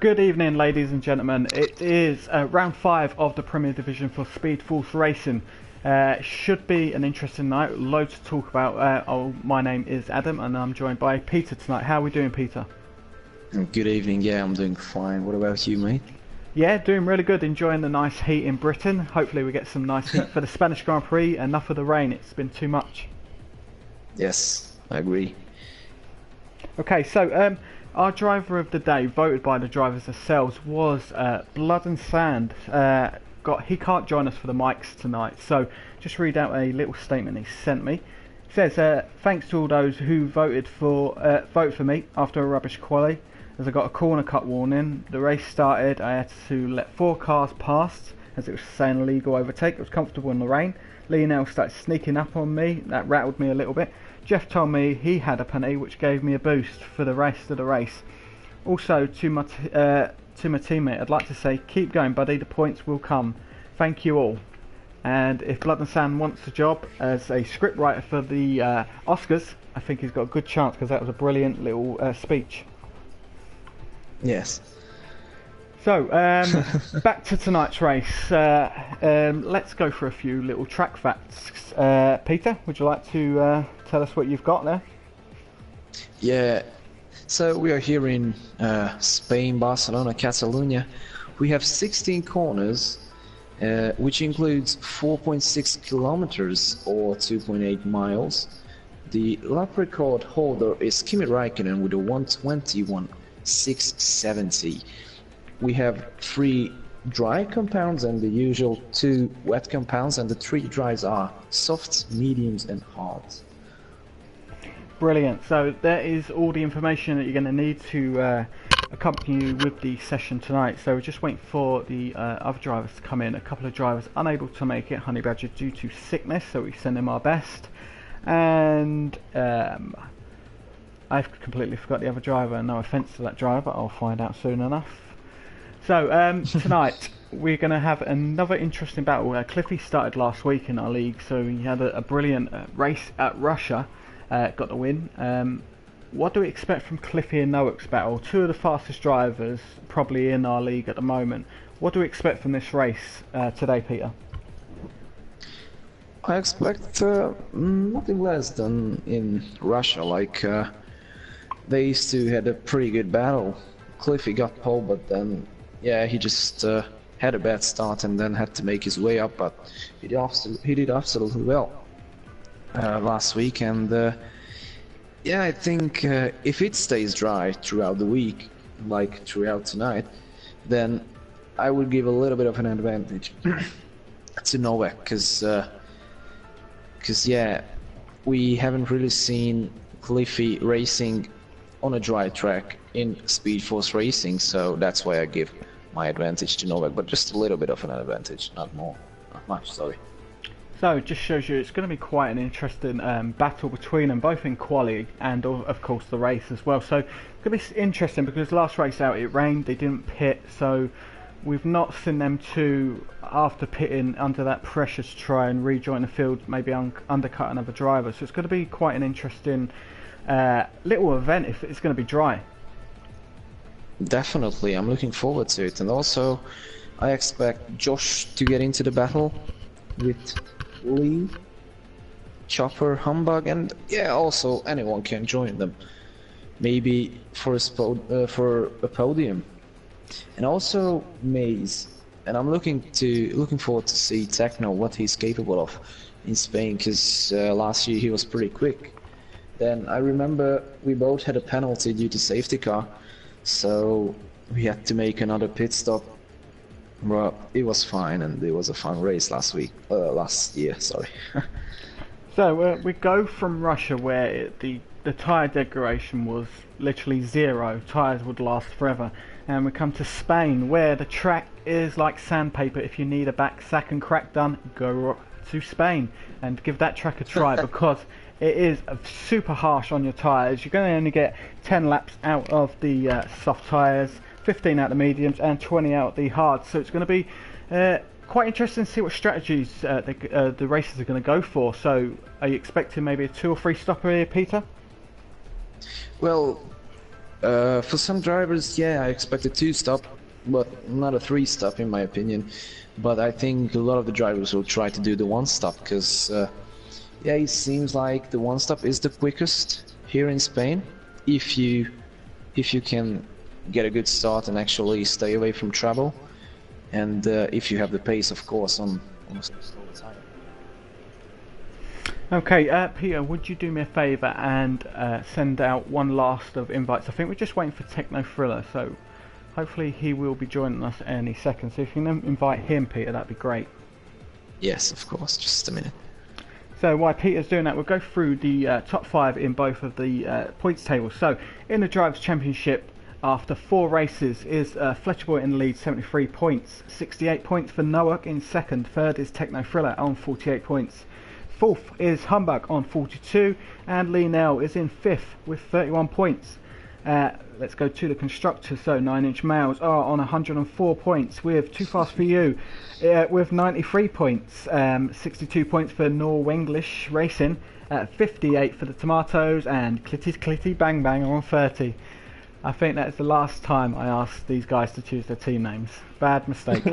Good evening, ladies and gentlemen. It is round 5 of the Premier Division for Speed Force Racing. Should be an interesting night, loads to talk about. My name is Adam and I'm joined by Peter tonight. How are we doing, Peter? Good evening, yeah, I'm doing fine. What about you, mate? Yeah, doing really good, enjoying the nice heat in Britain. Hopefully we get some nice heat for the Spanish Grand Prix. Enough of the rain, it's been too much. Yes, I agree. Okay, so our driver of the day, voted by the drivers themselves, was Blood and Sand. He can't join us for the mics tonight, so just read out a little statement he sent me. It says, thanks to all those who voted for me after a rubbish quali, as I got a corner cut warning. The race started, I had to let 4 cars past, as it was saying illegal overtake. It was comfortable in the rain. Lionel started sneaking up on me, that rattled me a little bit. Jeff told me he had a penny, which gave me a boost for the rest of the race. Also, to my teammate, I'd like to say, keep going, buddy. The points will come. Thank you all. And if Blood and Sand wants a job as a scriptwriter for the Oscars, I think he's got a good chance because that was a brilliant little speech. Yes. So, back to tonight's race. Let's go for a few little track facts. Peter, would you like to tell us what you've got there? Yeah, so we are here in Spain, Barcelona, Catalonia. We have 16 corners, which includes 4.6 kilometers or 2.8 miles. The lap record holder is Kimi Räikkönen with a 1:21.670. We have 3 dry compounds and the usual 2 wet compounds, and the 3 dries are softs, mediums and hards. Brilliant. So that is all the information that you're going to need to accompany you with the session tonight. So we're just waiting for the other drivers to come in. A couple of drivers unable to make it, Honey Badger, due to sickness, so we send them our best. And I've completely forgot the other driver. No offence to that driver, I'll find out soon enough. So tonight we're going to have another interesting battle. Cliffy started last week in our league, so he had a brilliant race at Russia, got the win. What do we expect from Cliffy and Noak's battle? 2 of the fastest drivers probably in our league at the moment. What do we expect from this race today, Peter? I expect nothing less than in Russia. Like they used to had a pretty good battle. Cliffy got pole, but then he just had a bad start and then had to make his way up, but he did absolutely well last week. And I think if it stays dry throughout the week, like throughout tonight, then I would give a little bit of an advantage to Novak, because we haven't really seen Cliffy racing on a dry track in Speed Force Racing, so that's why I give my advantage to Novak, but just a little bit of an advantage, not more, not much, sorry. So it just shows you it's going to be quite an interesting battle between them, both in quali and of course the race as well. So it's going to be interesting because last race out it rained, they didn't pit, so we've not seen them two, after pitting, under that pressure to try and rejoin the field, maybe undercut another driver. So it's going to be quite an interesting little event if it's going to be dry. Definitely, I'm looking forward to it, and also I expect Josh to get into the battle with Lee, Chopper, Humbug, and also anyone can join them, maybe for a podium, and also Maze. And I'm looking forward to see Techno, what he's capable of in Spain, because last year he was pretty quick. Then I remember we both had a penalty due to safety car, so we had to make another pit stop. Well, it was fine, and it was a fun race last year, sorry. So we go from Russia, where the tyre degradation was literally 0, tyres would last forever, and we come to Spain, where the track is like sandpaper. If you need a back sack and crack done, go to Spain and give that track a try, because it is super harsh on your tyres. You're going to only get 10 laps out of the soft tyres, 15 out of the mediums, and 20 out of the hards. So it's going to be quite interesting to see what strategies the racers are going to go for. So are you expecting maybe a 2 or 3 stopper here, Peter? Well, For some drivers, yeah, I expect a 2-stop, but not a 3-stop in my opinion. But I think a lot of the drivers will try to do the 1-stop, because yeah, it seems like the 1-stop is the quickest here in Spain. If you can get a good start and actually stay away from trouble, and if you have the pace, of course, on a slower time. Okay, Peter, would you do me a favour and send out one last of invites? I think we're just waiting for Techno Thriller, so hopefully he will be joining us any second. So if you can invite him, Peter, that'd be great. Yes, of course, just a minute. So while Peter's doing that, we'll go through the top 5 in both of the points tables. So in the Drivers' Championship, after 4 races, is Fletcher Boy in the lead, 73 points. 68 points for Noak in second. Third is Techno Thriller on 48 points. Fourth is Humbug on 42, and Lee Nell is in fifth with 31 points. Let's go to the constructors. So 9 Inch Males are on 104 points, with Too Fast For You with 93 points, 62 points for Norwenglish Racing, 58 for the Tomatoes, and Clitty Bang Bang on 30. I think that's the last time I asked these guys to choose their team names. Bad mistake.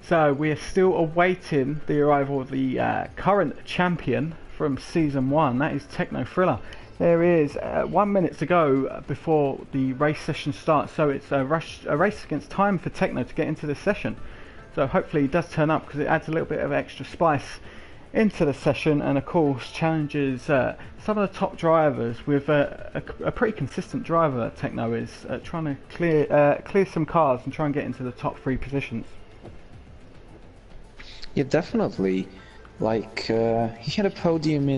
So we are still awaiting the arrival of the current champion from Season 1, that is Techno Thriller. There is 1 minute to go before the race session starts, so it's a race against time for Techno to get into this session. So hopefully he does turn up, because it adds a little bit of extra spice into the session, and of course challenges some of the top drivers with a pretty consistent driver. Techno is trying to clear some cars and try and get into the top 3 positions. Yeah, definitely. Like he had a podium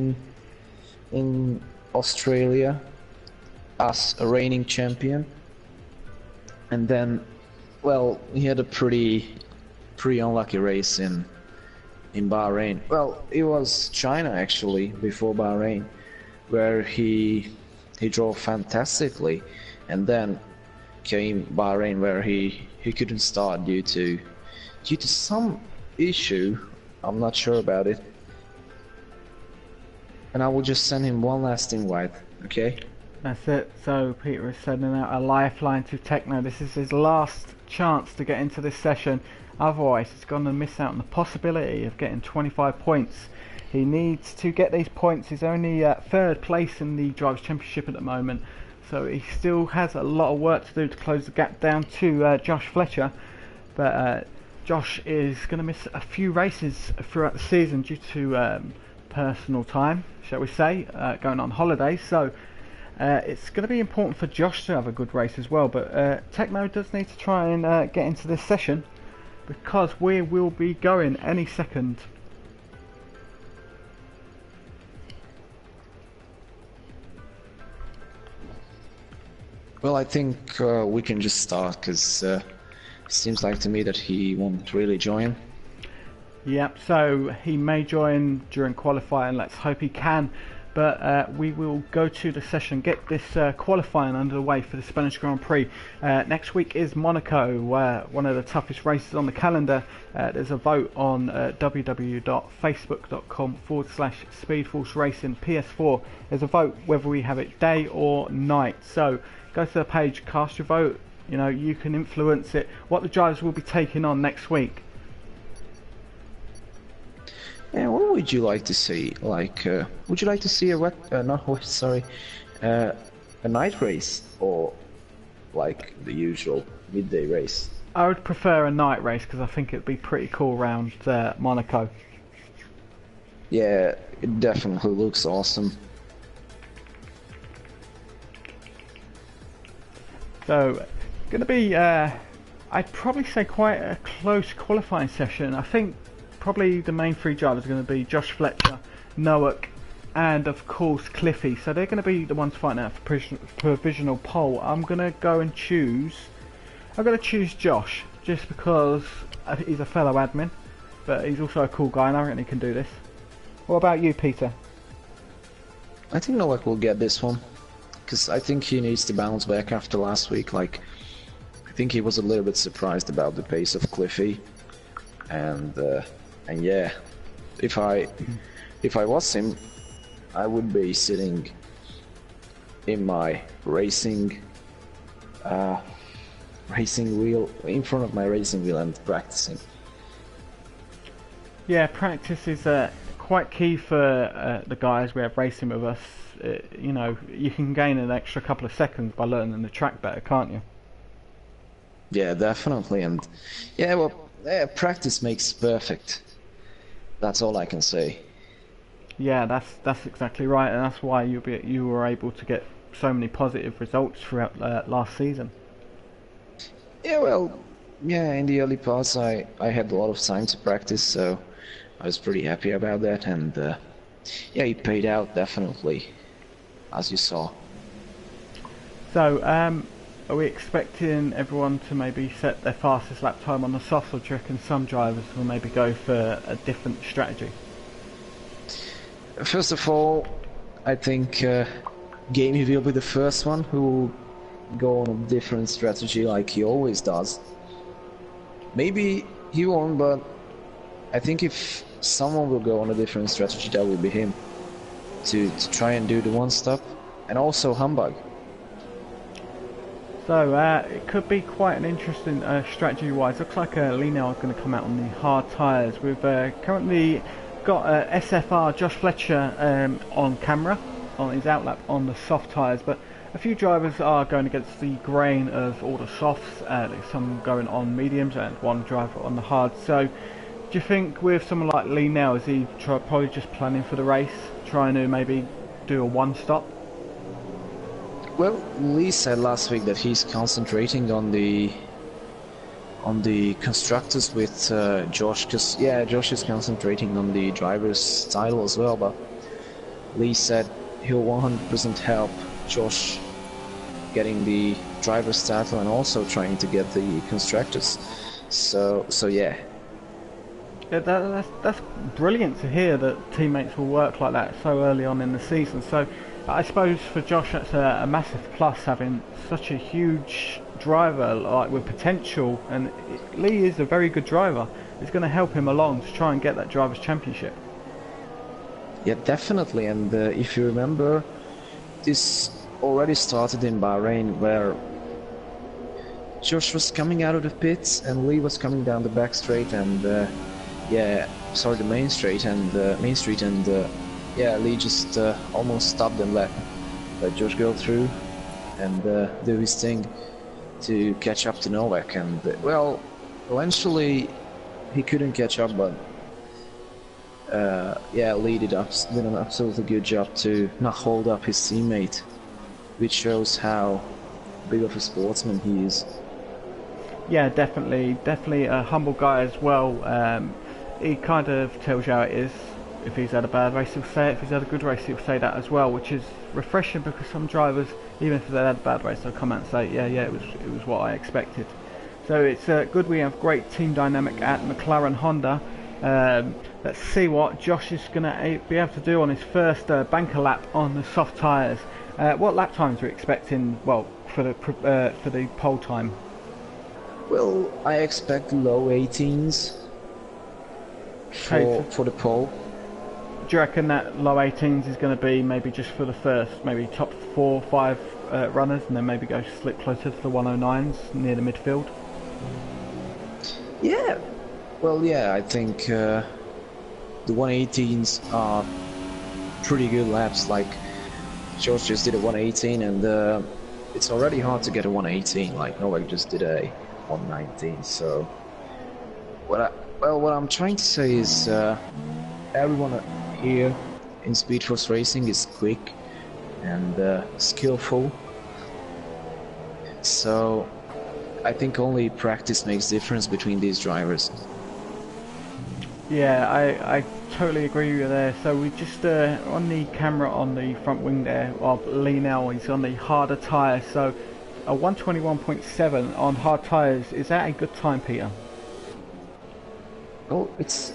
in Australia as a reigning champion, and then, well, he had a pretty unlucky race in Bahrain. Well, it was China actually before Bahrain, where he drove fantastically, and then came Bahrain where he couldn't start due to some issue. I'm not sure about it, and I will just send him one last invite. Okay, that's it. So Peter is sending out a lifeline to Techno. This is his last chance to get into this session, otherwise he's going to miss out on the possibility of getting 25 points. He needs to get these points. He's only third place in the Drivers' Championship at the moment, so he still has a lot of work to do to close the gap down to Josh Fletcher. But Josh is going to miss a few races throughout the season due to personal time, shall we say, going on holiday. So it's going to be important for Josh to have a good race as well. But Techno does need to try and get into this session, because we will be going any second. well, I think we can just start, because seems like to me that he won't really join. Yep, so he may join during qualifying, let's hope he can. But we will go to the session, get this qualifying underway for the Spanish Grand Prix. Next week is Monaco, one of the toughest races on the calendar. There's a vote on www.facebook.com/Speedforce Racing PS4. There's a vote whether we have it day or night. So go to the page, cast your vote. You know, you can influence it, what the drivers will be taking on next week. Yeah, what would you like to see? Like, would you like to see a night race, or like the usual midday race? I would prefer a night race, because I think it'd be pretty cool around Monaco. Yeah, it definitely looks awesome. So, going to be, I'd probably say, quite a close qualifying session. I think probably the main 3 drivers are going to be Josh Fletcher, Noak, and of course Cliffy. So they're going to be the ones fighting out for provisional pole. I'm going to go and choose Josh, just because he's a fellow admin, but he's also a cool guy and I reckon he can do this. What about you, Peter? I think Noak will get this one, because I think he needs to bounce back after last week. Like, I think he was a little bit surprised about the pace of Cliffy, and yeah, if I was him, I would be sitting in my racing wheel, in front of my racing wheel and practicing. Yeah, practice is quite key for the guys we have racing with us. You know, you can gain an extra couple of seconds by learning the track better, can't you? Yeah, definitely, and yeah, well, yeah, practice makes perfect. That's all I can say. Yeah, that's exactly right, and that's why you were able to get so many positive results throughout last season. Yeah, well, yeah, in the early parts I had a lot of time to practice, so I was pretty happy about that, and yeah, it paid out definitely, as you saw. So, are we expecting everyone to maybe set their fastest lap time on the softs, or do you reckon some drivers will maybe go for a different strategy? First of all, I think Gamey will be the first one who will go on a different strategy like he always does. Maybe he won't, but I think if someone will go on a different strategy, that will be him. To try and do the one stop, and also Humbug. So it could be quite an interesting strategy-wise. Looks like Lienau is going to come out on the hard tyres. We've currently got SFR Josh Fletcher on camera on his outlap on the soft tyres, but a few drivers are going against the grain of all the softs. There's some going on mediums and one driver on the hard. So do you think with someone like Lienau, is he probably just planning for the race, trying to maybe do a one stop? Well, Lee said last week that he's concentrating on the constructors with Josh, because yeah, Josh is concentrating on the driver's title as well, but Lee said he'll 100% help Josh getting the driver's title and also trying to get the constructors. So yeah. Yeah, that's brilliant to hear that teammates will work like that so early on in the season. So I suppose for Josh that's a massive plus, having such a huge driver like with potential, and Lee is a very good driver. It's going to help him along to try and get that drivers' championship. Yeah, definitely. And if you remember, this already started in Bahrain, where Josh was coming out of the pits and Lee was coming down the back straight, and the main straight, and yeah, Lee just almost stopped and let Josh go through and do his thing to catch up to Novak. And well, eventually he couldn't catch up, but yeah, Lee did an absolutely good job to not hold up his teammate, which shows how big of a sportsman he is. Yeah, definitely a humble guy as well. He kind of tells you how it is. If he's had a bad race, he'll say it. If he's had a good race, he'll say that as well, which is refreshing, because some drivers, even if they had a bad race, they'll come out and say, yeah, it was what I expected. So it's good we have great team dynamic at McLaren Honda. Let's see what Josh is going to be able to do on his first banker lap on the soft tyres. What lap times are we expecting? Well, for the pole time. Well, I expect low 18s for the pole. Do you reckon that low 18s is going to be maybe just for the first, maybe top 4 or 5 runners, and then maybe go slip closer to the 109s near the midfield? Yeah, well, yeah, I think the 118s are pretty good laps. Like George just did a 118, and it's already hard to get a 118. Like Novak just did a 119. So what I'm trying to say is everyone here in Speed Force Racing is quick and skillful. So I think only practice makes difference between these drivers. Yeah, I totally agree with you there. So we just on the camera on the front wing there of Lienau, he's on the harder tyre. So a 121.7 on hard tyres, is that a good time, Peter? Oh, it's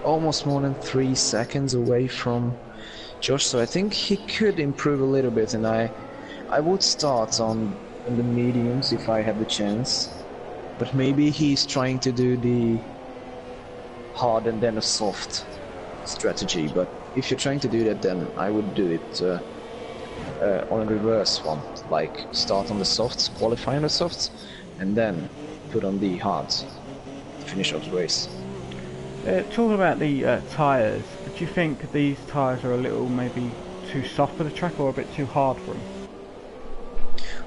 almost more than 3 seconds away from Josh, so I think he could improve a little bit, and I would start on the mediums if I have the chance, but maybe he's trying to do the hard and then a soft strategy, but if you're trying to do that, then I would do it on a reverse one, like start on the softs, qualify on the softs, and then put on the hards to finish off the race. Talking about the tyres, do you think these tyres are a little maybe too soft for the track or a bit too hard for them?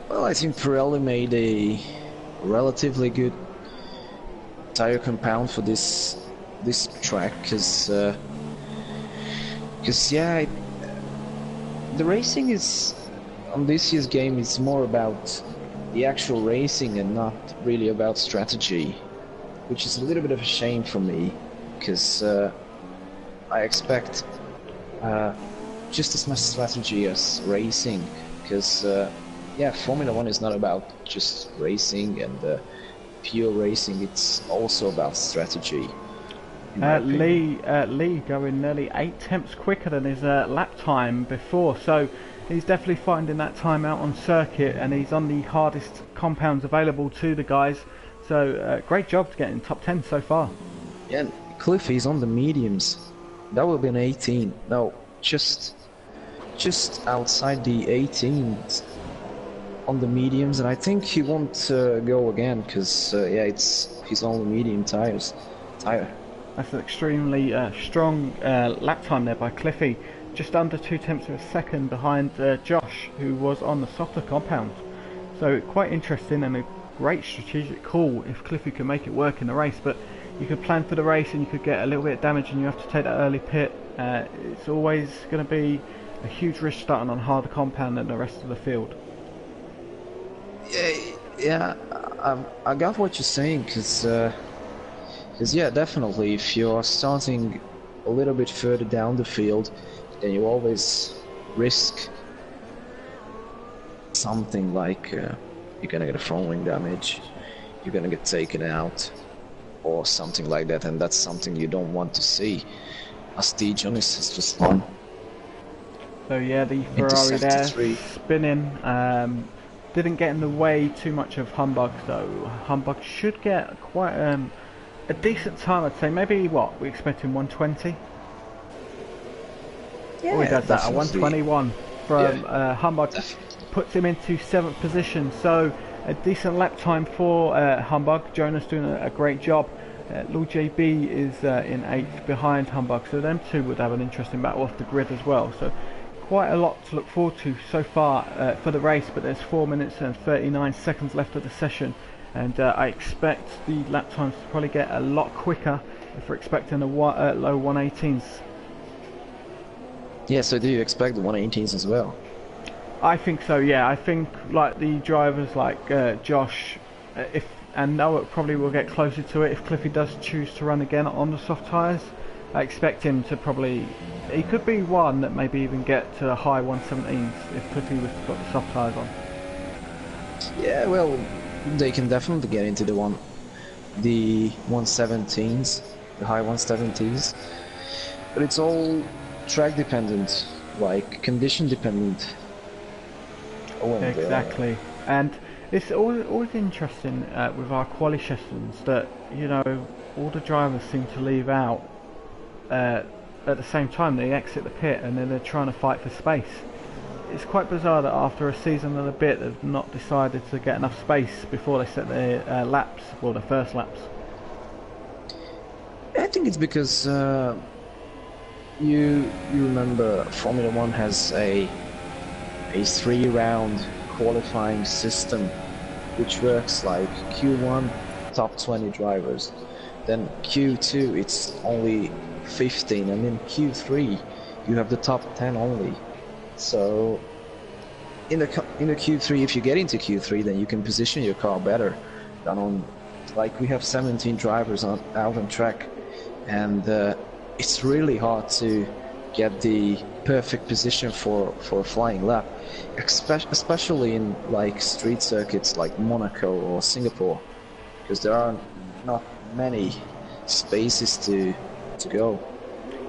Well, I think Pirelli made a relatively good tire compound for this track, because yeah, the racing is on this year's game is more about the actual racing and not really about strategy, which is a little bit of a shame for me, because I expect just as much strategy as racing, because yeah, Formula 1 is not about just racing and pure racing, it's also about strategy. Lee going nearly 8 tenths quicker than his lap time before, so he's definitely finding that time out on circuit, and he's on the hardest compounds available to the guys, so great job to get in top 10 so far. Yeah, Cliffy's on the mediums. That will be an 18. No, just outside the 18th on the mediums, and I think he won't go again, because yeah, it's his only medium tire. That's an extremely strong lap time there by Cliffy, just under 2 tenths of a second behind Josh, who was on the softer compound. So quite interesting and a great strategic call if Cliffy can make it work in the race, but you could plan for the race and you could get a little bit of damage and you have to take that early pit. It's always going to be a huge risk starting on harder compound than the rest of the field. Yeah, I got what you're saying, because yeah, definitely, if you're starting a little bit further down the field, then you always risk something like you're gonna get a front wing damage, you're gonna get taken out, or something like that, and that's something you don't want to see. As Dijon is just on. So yeah, the Ferrari there spinning. Didn't get in the way too much of Humbug, so Humbug should get quite a decent time, I'd say. Maybe what we expecting 120. Yeah, he does that. A definitely. 121 from Humbug puts him into 7th position. So a decent lap time for Humbug. Jonas doing a great job. Lord JB is in 8th behind Humbug. So them two would have an interesting battle off the grid as well. So quite a lot to look forward to so far for the race. But there's 4 minutes and 39 seconds left of the session. And I expect the lap times to probably get a lot quicker if we're expecting the low 118s. Yeah, so do you expect the 118s as well? I think so, yeah. I think like the drivers like Josh and Noah probably will get closer to it if Cliffy does choose to run again on the soft tyres. I expect him to he could be one that maybe even get to high 117s if Cliffy was to put the soft tyres on. Yeah, well, they can definitely get into the 117s, the high 170s, but it's all track dependent, like condition dependent. Exactly, and it's always interesting with our quali sessions that, you know, all the drivers seem to leave out at the same time. They exit the pit and then they're trying to fight for space. It's quite bizarre that after a season and a bit they've not decided to get enough space before they set their laps, well, their first laps. I think it's because you remember Formula 1 has a 3-round qualifying system which works like Q1 top 20 drivers, then Q2 it's only 15, and in Q3 you have the top 10 only. So in the Q3, if you get into Q3, then you can position your car better than on, like, we have 17 drivers out on track, and it's really hard to get the perfect position for a flying lap, especially in like street circuits like Monaco or Singapore, because there are not many spaces to go.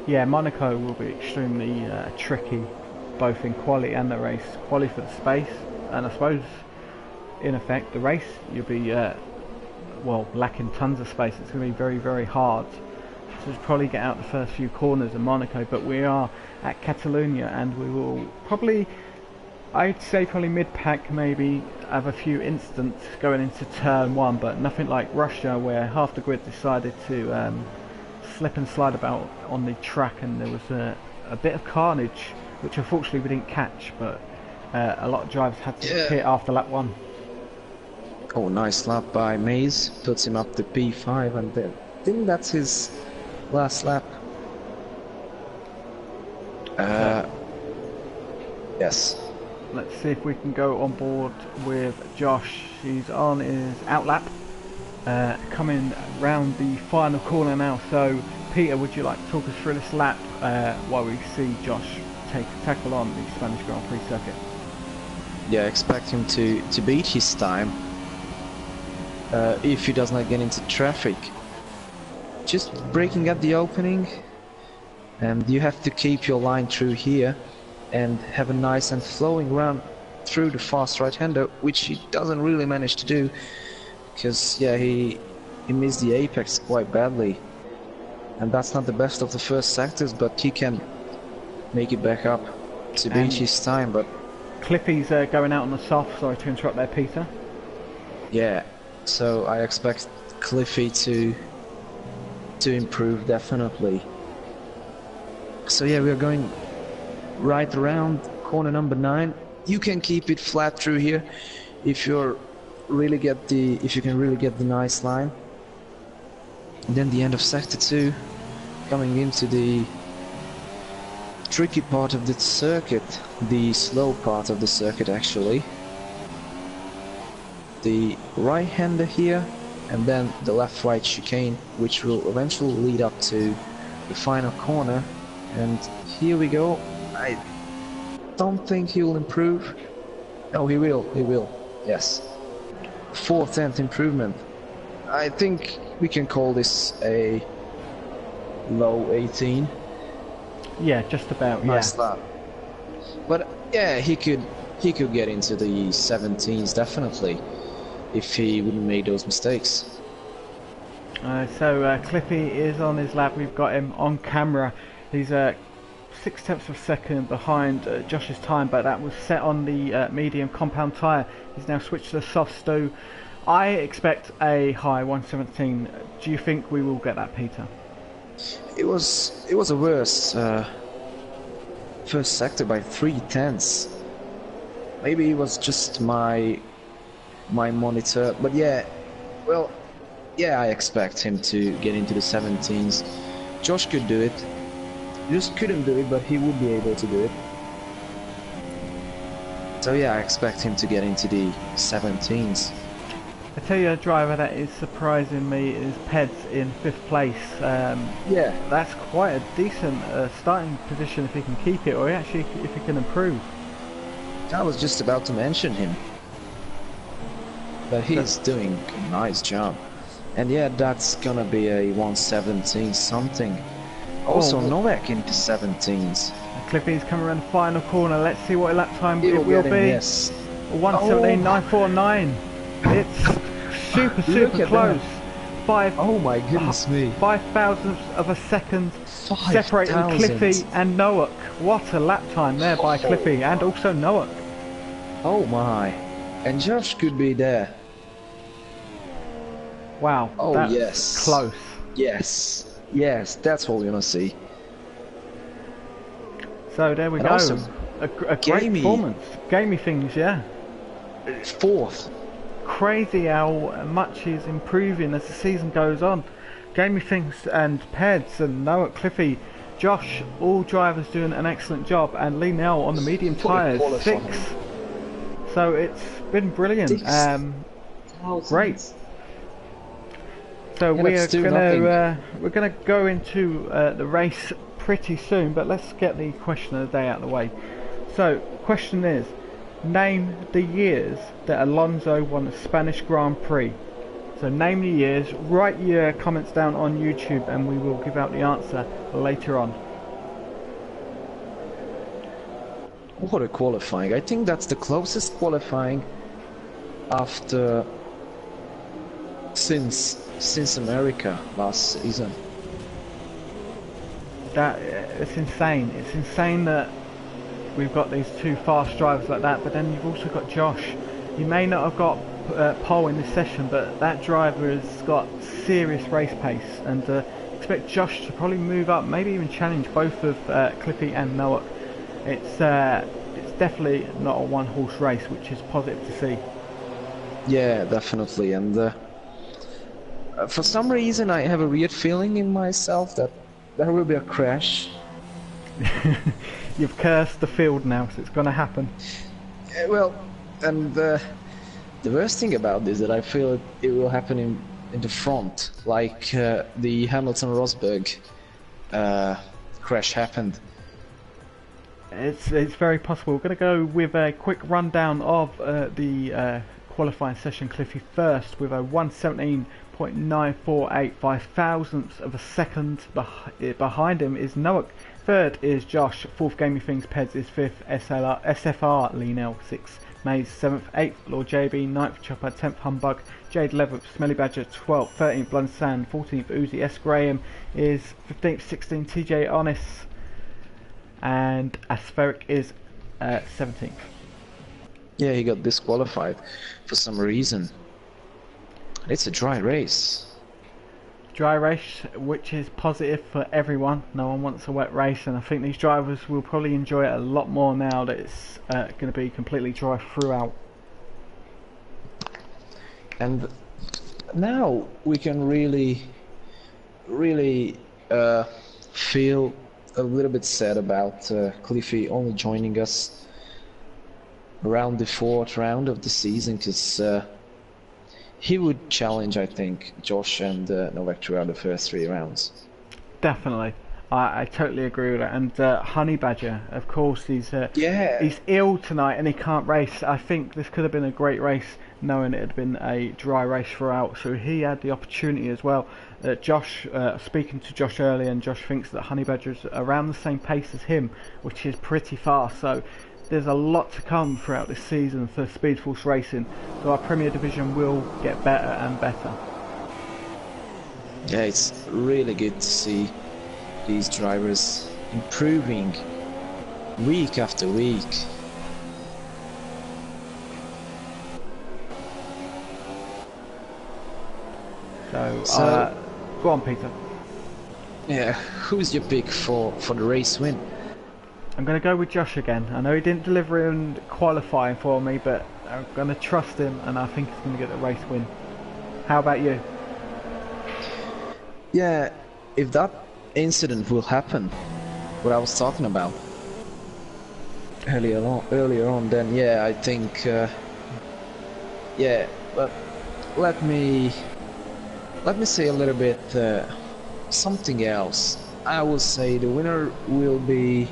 Yeah, Monaco will be extremely tricky, both in quali and the race. Quali for the space, and I suppose in effect the race you'll be well, lacking tons of space. It's going to be very, very hard so we'll probably get out the first few corners in Monaco. But we are at Catalonia, and we will probably, I'd say probably mid-pack, maybe have a few instants going into turn 1, but nothing like Russia where half the grid decided to slip and slide about on the track, and there was a bit of carnage, which unfortunately we didn't catch, but a lot of drivers had to hit after lap 1. Oh, nice lap by Maze, puts him up to P5, and then I think that's his last lap. Yes. Let's see if we can go on board with Josh. He's on his out lap, coming round the final corner now. So, Peter, would you like to talk us through this lap while we see Josh tackle on the Spanish Grand Prix circuit? Yeah, I expect him to beat his time if he does not get into traffic. Just breaking up the opening, and you have to keep your line through here and have a nice and flowing run through the fast right-hander, which he doesn't really manage to do, because yeah, he missed the apex quite badly, and that's not the best of the first sectors, but he can make it back up to beat his time. But Cliffy's going out on the soft. Sorry to interrupt there, Peter. yeah, so I expect Cliffy to improve definitely. So yeah, we are going right around corner number 9. You can keep it flat through here if you can really get the nice line. And then the end of sector 2, coming into the tricky part of the circuit, the slow part of the circuit actually. The right-hander here, and then the left-right chicane, which will eventually lead up to the final corner. And here we go. I don't think he will improve. No, he will, yes. 4/10 improvement. I think we can call this a low 18. Yeah, just about, nice lap. But yeah, he could get into the 17s definitely, if he wouldn't make those mistakes. So Cliffy is on his lap. We've got him on camera. He's 0.6 of a second behind Josh's time, but that was set on the medium compound tyre. He's now switched to the soft stew. I expect a high 117. Do you think we will get that, Peter? It was a worse first sector by 0.3. Maybe it was just my monitor, but yeah, well, yeah, I expect him to get into the 17s. Josh could do it. He just couldn't do it, but he would be able to do it. So yeah, I expect him to get into the 17s. I tell you, a driver that is surprising me is Peds in 5th place. Yeah, that's quite a decent starting position if he can keep it, or actually if he can improve. I was just about to mention him, but he's doing a nice job. And yeah, that's gonna be a 117 something. Also, Novak into 17s. Cliffy's coming around the final corner. Let's see what lap time it will be. Yes. 1:17.949. It's super close. Oh my goodness me. 5 thousandths of a second separating Cliffy and Noak. What a lap time there by Cliffy and also Noak. Oh my. And Josh could be there. Wow. Oh that's yes. Close. Yes. Yes, that's what we're gonna see. So there we and go. Also, a great performance. Gamey things, yeah. 4th. Crazy how much he's improving as the season goes on. Gamey things and Peds and Noah, Cliffy, Josh, all drivers doing an excellent job, and Lee Nell on the medium tyres, 6. So it's been brilliant. Great. So yeah, we're gonna go into the race pretty soon, but let's get the question of the day out of the way. So, question is, name the years that Alonso won the Spanish Grand Prix. So name the years, write your comments down on YouTube, and we will give out the answer later on. What a qualifying. I think that's the closest qualifying after since America last season. it's insane. It's insane that we've got these two fast drivers like that, but then you've also got Josh. You may not have got pole in this session, but that driver has got serious race pace, and expect Josh to probably move up, maybe even challenge both of Cliffy and Noah. It's definitely not a one-horse race, which is positive to see. Yeah, definitely. And for some reason, I have a weird feeling in myself that there will be a crash. You've cursed the field now, so it's going to happen. Well, and the worst thing about this is that I feel it will happen in the front, like the Hamilton-Rosberg crash happened. It's very possible. We're going to go with a quick rundown of the qualifying session. Cliffy first with a 1:17.948 thousandths of a second. Behind him is Noah. Third is Josh. Fourth, Gaming Things. Pez is fifth. SFR Lienel sixth. Maze 7th, 8th, Lord JB, 9th, Chopper, 10th, Humbug, Jade 11th, Smelly Badger 12th, 13th, Blood and Sand, 14th, Uzi, S. Graham is 15th, 16th, TJ Honest, and Aspheric is 17th. Yeah, he got disqualified for some reason. It's a dry race. Dry race, which is positive for everyone. No one wants a wet race, and I think these drivers will probably enjoy it a lot more now that it's going to be completely dry throughout. And now we can really feel a little bit sad about Cliffy only joining us around the 4th round of the season, because he would challenge, I think, Josh and Novak throughout the first 3 rounds. Definitely. I totally agree with that. And Honey Badger, of course, he's ill tonight and he can't race. I think this could have been a great race, knowing it had been a dry race throughout. So he had the opportunity as well. Josh, speaking to Josh earlier, and Josh thinks that Honey Badger is around the same pace as him, which is pretty fast. So there's a lot to come throughout this season for Speed Force Racing. So our Premier Division will get better and better. Yeah, it's really good to see these drivers improving week after week. So go on, Peter. Yeah, who's your pick for the race win? I'm going to go with Josh again. I know he didn't deliver in qualifying for me, but I'm going to trust him, and I think he's going to get the race win. How about you? Yeah, if that incident will happen, what I was talking about earlier on, then yeah, I think yeah, but let me say a little bit something else. I will say the winner will be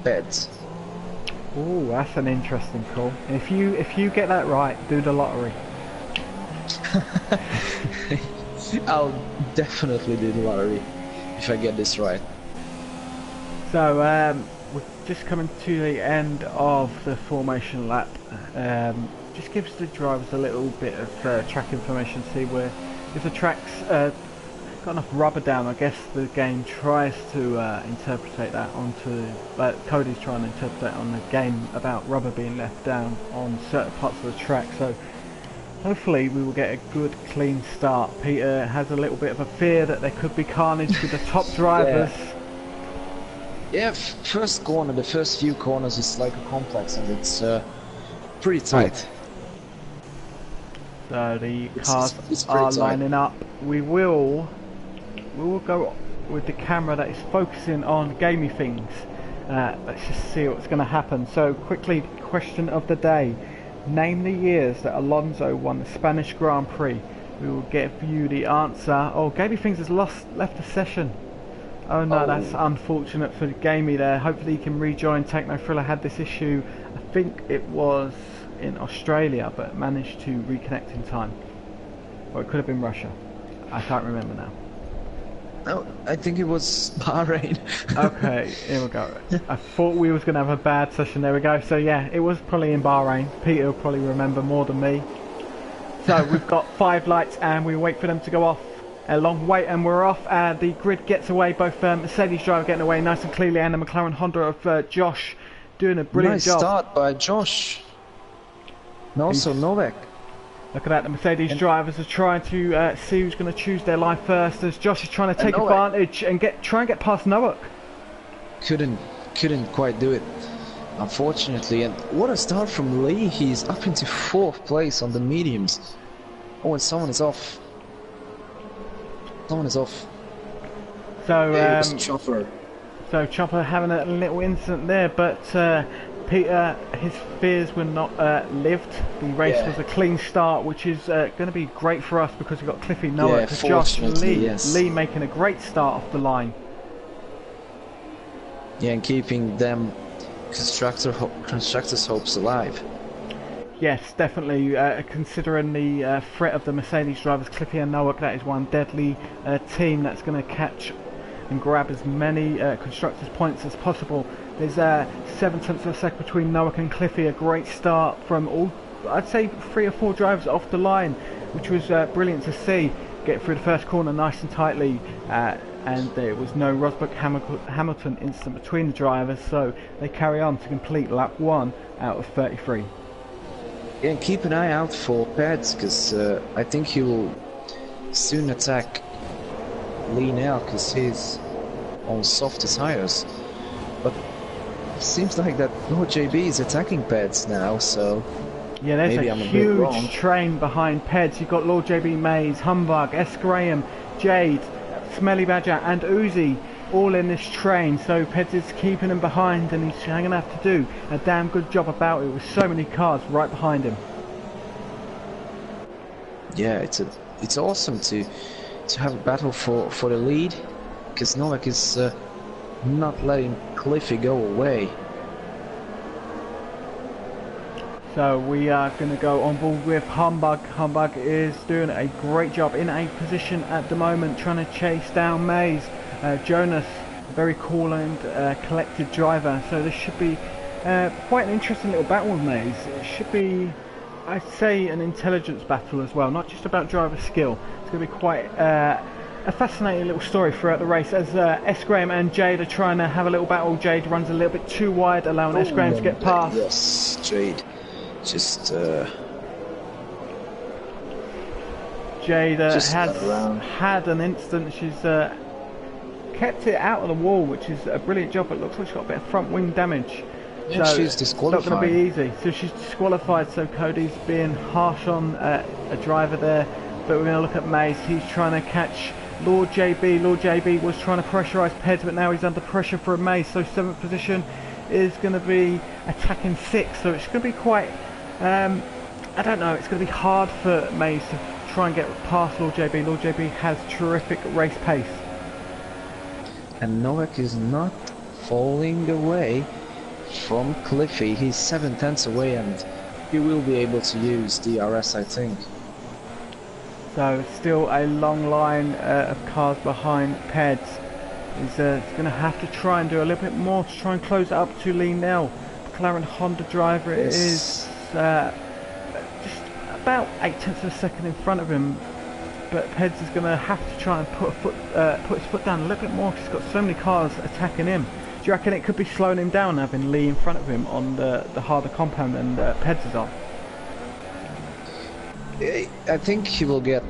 Pez. Oh, that's an interesting call. If you get that right, do the lottery. I'll definitely do the lottery if I get this right. So we're just coming to the end of the formation lap. Just gives the drivers a little bit of track information to see where, if the track's got enough rubber down. I guess the game tries to interpret that onto, Cody's trying to interpret that on the game about rubber being left down on certain parts of the track. So hopefully we will get a good clean start. Peter has a little bit of a fear that there could be carnage with the top drivers. Yeah, first corner, the first few corners is like a complex, and it's pretty tight. So the cars are lining up. We will go with the camera that is focusing on gamey things. Let's just see what's going to happen. So quickly, question of the day. Name the years that Alonso won the Spanish Grand Prix. We will give you the answer. Oh, Gamey Things has left the session. Oh no, that's unfortunate for Gamey there. Hopefully he can rejoin. Techno Thriller had this issue, I think it was in Australia, but managed to reconnect in time. Or it could have been Russia. I can't remember now. No, I think it was Bahrain. Okay, here we go. I thought we was going to have a bad session. There we go. So yeah, it was probably in Bahrain. Peter will probably remember more than me. So we've got 5 lights and we wait for them to go off. a long wait, and we're off. The grid gets away, both Mercedes driver getting away nice and clearly, and the McLaren Honda of Josh doing a brilliant job. Nice start by Josh. And also Novak. Look at that, the Mercedes drivers are trying to see who's going to choose their line first, as Josh is trying to take advantage and try and get past Novak. Couldn't quite do it, unfortunately. And what a start from Lee. He's up into 4th place on the mediums. Oh, and someone is off. Someone is off. So, Chopper. So Chopper having a little incident there, but Peter, his fears were not lived. The race was a clean start, which is going to be great for us because we've got Cliffy, Noah, Josh, Lee. Lee making a great start off the line. Yeah, and keeping them constructors' hopes alive. Yes, definitely. Considering the threat of the Mercedes drivers, Cliffy and Noah, that is one deadly team that's going to catch and grab as many constructors' points as possible. There's 7/10 of a second between Noah and Cliffy. A great start from all, I'd say 3 or 4 drivers off the line, which was brilliant to see. Get through the first corner nice and tightly, and there was no Rosberg Hamilton incident between the drivers, so they carry on to complete lap 1 out of 33. Yeah, and keep an eye out for Pads, because I think he will soon attack Lee now, because he's on softer tires. But it seems like that Lord JB is attacking Pads now, so yeah, there's maybe a I'm a bit huge wrong. train behind Peds. You've got Lord JB, Mays, Humbug, S. Graham, Jade, Smelly Badger and Uzi all in this train, so Peds is keeping him behind, and he's going to have to do a damn good job about it with so many cars right behind him. Yeah, it's awesome to have a battle for the lead, because Novak is not letting Cliffy go away. So we are going to go on board with Humbug. Humbug is doing a great job in a position at the moment, trying to chase down Mays. Jonas, a very cool and collected driver, so this should be quite an interesting little battle with Mays. It should be, I'd say, an intelligence battle as well, not just about driver skill. It's going to be quite a fascinating little story throughout the race, as S. Graham and Jade are trying to have a little battle. Jade runs a little bit too wide, allowing S. Graham to get past. Yes, Jade. Just Jade has had an incident. She's kept it out of the wall, which is a brilliant job. It looks like she's got a bit of front wing damage. Yeah, so she's disqualified. It's not going to be easy. So she's disqualified, so Cody's being harsh on a driver there. But we're going to look at Mays. He's trying to catch Lord JB. Lord JB was trying to pressurise Peds, but now he's under pressure for a Mays. So 7th position is going to be attacking 6th. So it's going to be quite, I don't know, it's going to be hard for Mays to try and get past Lord JB. Lord JB has terrific race pace. And Novak is not falling away from Cliffy. He's 7/10 away, and he will be able to use DRS, I think. So still a long line of cars behind Peds. He's going to have to try and do a little bit more to try and close it up to Lee Nell. McLaren Honda driver is just about 8/10 of a second in front of him. But Peds is going to have to try and put his foot down a little bit more, because he's got so many cars attacking him. Do you reckon it could be slowing him down, having Lee in front of him on the harder compound and Peds is on? I think he will get.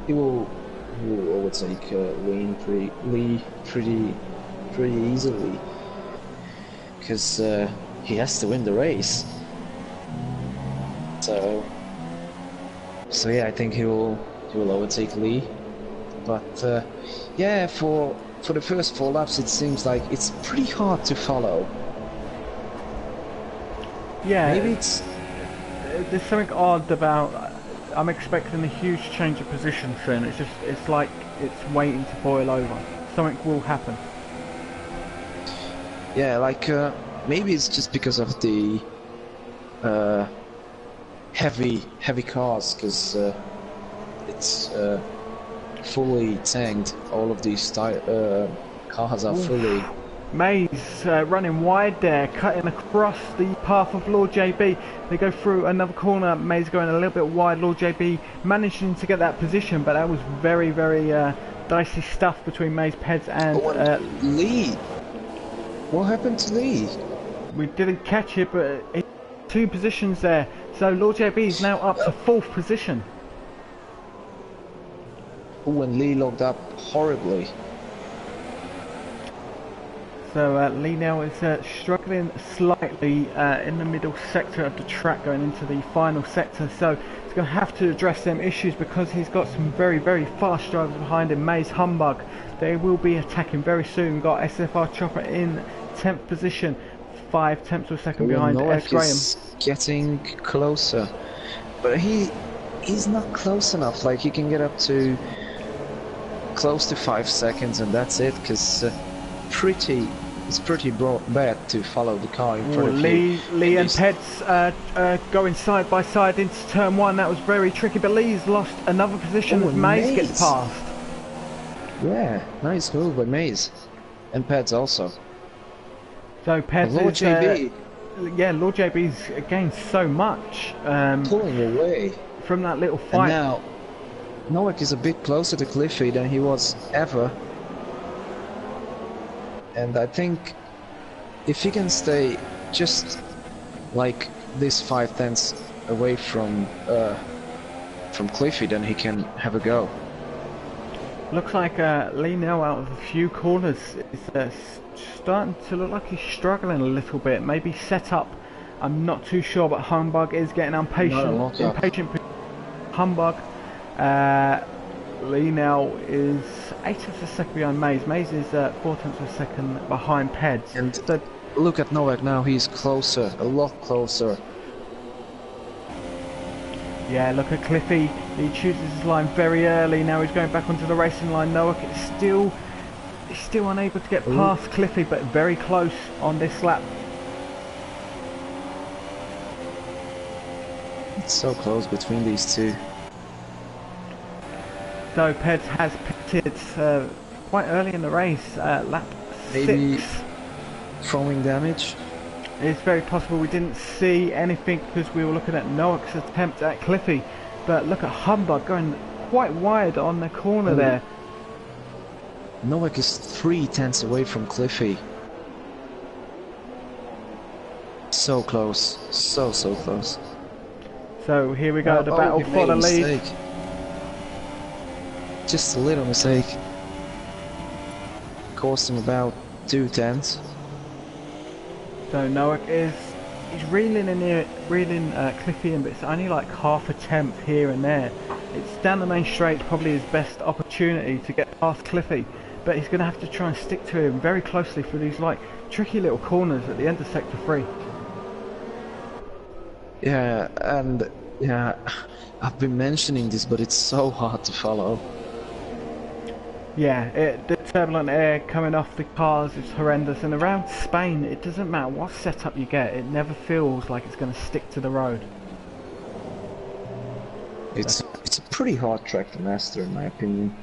He will overtake Lee pretty easily, because he has to win the race. So yeah, I think he will overtake Lee. But yeah, for the first 4 laps, it seems like it's pretty hard to follow. Yeah, maybe it's. There's something odd about. I'm expecting a huge change of position soon. It's like it's waiting to boil over. Something will happen. Yeah, like maybe it's just because of the heavy cars, because it's fully tanked. All of these cars are fully Mays running wide there, cutting across the path of Lord JB. They go through another corner. Mays going a little bit wide. Lord JB managing to get that position, but that was very, very dicey stuff between Mays, Peds and Lee. What happened to Lee? we didn't catch it, but two positions there. So Lord JB is now up to 4th position. Oh, and Lee locked up horribly. So Lee now is struggling slightly in the middle sector of the track going into the final sector. So he's going to have to address them issues because he's got some very, very fast drivers behind him. Mays, Humbug, they will be attacking very soon. We've got SFR Chopper in 10th position, 5/10 of a second behind Ed Graham. Is getting closer, but he's not close enough. Like he can get up to close to 5 seconds, and that's it. Because it's pretty bad to follow the car in front of you. Lee and Peds going side by side into turn 1. That was very tricky, but Lee's lost another position as Mays gets past. Yeah, nice move by Mays. And Peds also. So Peds Lord JB. Yeah, Lord JB's gained so much. Pulling away. From that little fight. And now, Nowak is a bit closer to Cliffy than he was ever. And I think if he can stay just like this 5/10 away from Cliffy, then he can have a go. Looks like Lee now out of a few corners is starting to look like he's struggling a little bit. Maybe set up, I'm not too sure, but Humbug is getting impatient. Humbug. Lee now is 8th of a second behind Mays. Mays is 4/10 of a second behind Peds. And so, look at Nowak now, he's closer, a lot closer. Yeah, look at Cliffy. He chooses his line very early. Now he's going back onto the racing line. Nowak is still unable to get past Cliffy, but very close on this lap. It's so close between these two. So Peds has pitted quite early in the race, lap 6. Throwing damage. It's very possible. We didn't see anything because we were looking at Nowak's attempt at Cliffy. But look at Humbug going quite wide on the corner there. Nowak is 3/10 away from Cliffy. So close. So close. So here we go, the battle for the lead. Just a little mistake. Cost him about 2/10. So Nowak he's reeling in here, Cliffy in, but it's only like half a tenth here and there. It's down the main straight, probably his best opportunity to get past Cliffy, but he's going to have to try and stick to him very closely through these like tricky little corners at the end of sector 3. Yeah, and yeah, I've been mentioning this, but it's so hard to follow. Yeah, the turbulent air coming off the cars is horrendous, and around Spain it doesn't matter what setup you get, it never feels like it's going to stick to the road. It's a pretty hard track to master, in my opinion.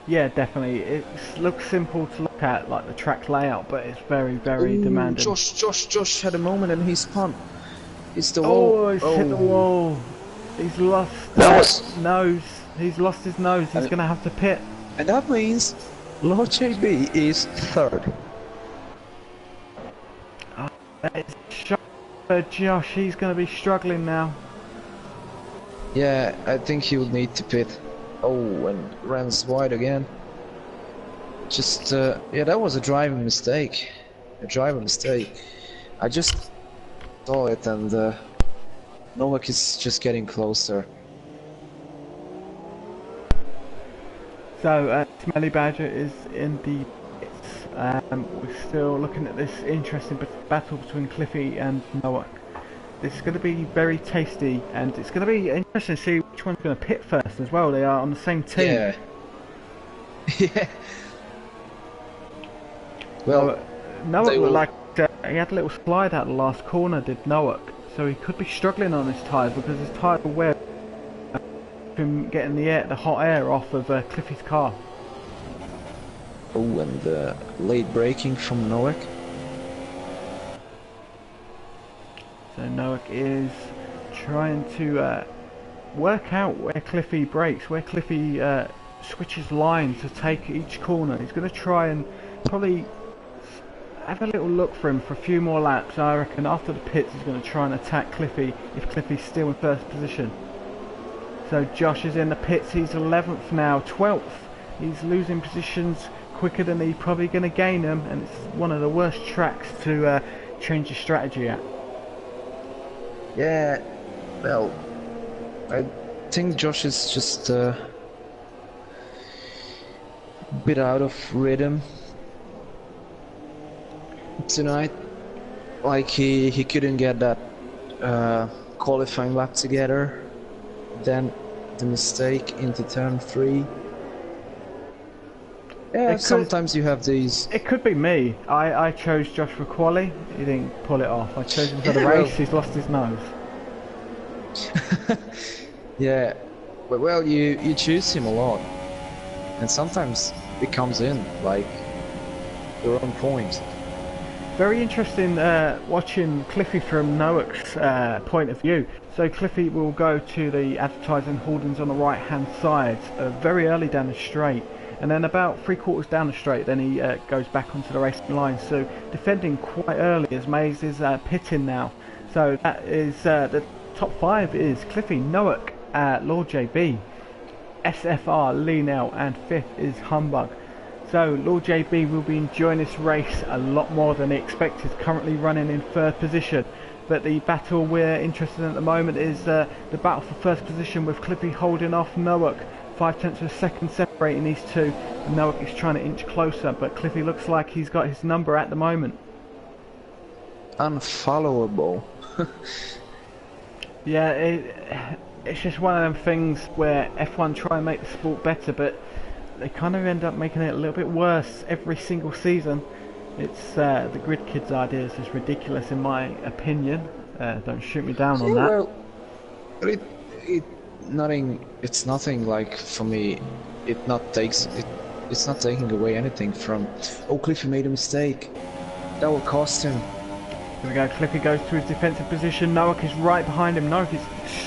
Yeah, definitely. It looks simple to look at, like the track layout, but it's very, very demanding. Josh had a moment and he spun. It's the wall. Oh, he's hit the wall. He's lost his nose. He's lost his nose. He's going to have to pit. And that means Lord JB is 3rd. Oh, that is a shock for Josh. He's going to be struggling now. Yeah, I think he would need to pit. Oh, and runs wide again. Just, yeah, that was a driving mistake. I just saw it, and Nowak is just getting closer. So, Smelly Badger is in the pits. We're still looking at this interesting battle between Cliffy and Nowak. This is going to be very tasty, and it's going to be interesting to see which one's going to pit first as well. They are on the same team. Yeah. Yeah. Well, Nowak looked like he had a little slide out the last corner, did Nowak. So he could be struggling on his tyres because his tyres were wear from getting the hot air off of Cliffy's car. Oh, and late braking from Nowak. So Nowak is trying to work out where Cliffy brakes, where Cliffy switches line to take each corner. He's going to try and probably have a little look for him for a few more laps. I reckon after the pits he's going to try and attack Cliffy if Cliffy's still in first position. So Josh is in the pits, he's 11th now, 12th. He's losing positions quicker than he's probably going to gain them, and it's one of the worst tracks to change your strategy at. Yeah, well, I think Josh is just a bit out of rhythm tonight. Like he couldn't get that qualifying lap together. Then the mistake into turn 3. Yeah, sometimes you have these. It could be me. I chose Josh for quali. He didn't pull it off. I chose him for the race. He's lost his nose. Yeah, well, you choose him a lot, and sometimes it comes in like your own point. Very interesting watching Cliffy from Nowak's point of view. So Cliffy will go to the advertising hoardings on the right hand side very early down the straight, and then about 3/4 down the straight then he goes back onto the racing line. So defending quite early as Mays is pitting now. So that is the top 5 is Cliffy, Nowak, Lord JB, SFR, Lee Nell, and 5th is Humbug. So Lord JB will be enjoying this race a lot more than he expected, currently running in 3rd position. But the battle we're interested in at the moment is the battle for 1st position, with Cliffy holding off Nowak, 5/10 of a second separating these two. And Nowak is trying to inch closer, but Cliffy looks like he's got his number at the moment. Unfollowable. Yeah, it's just one of them things where F1 try and make the sport better, but they kind of end up making it a little bit worse every single season. It's the Grid Kids idea is just ridiculous in my opinion. Don't shoot me down on that. Well, it's nothing like for me. It's not taking away anything from. Oh, Cliffy made a mistake. That will cost him. Here we go, Cliffy goes to his defensive position. Nowak is right behind him. Nowak is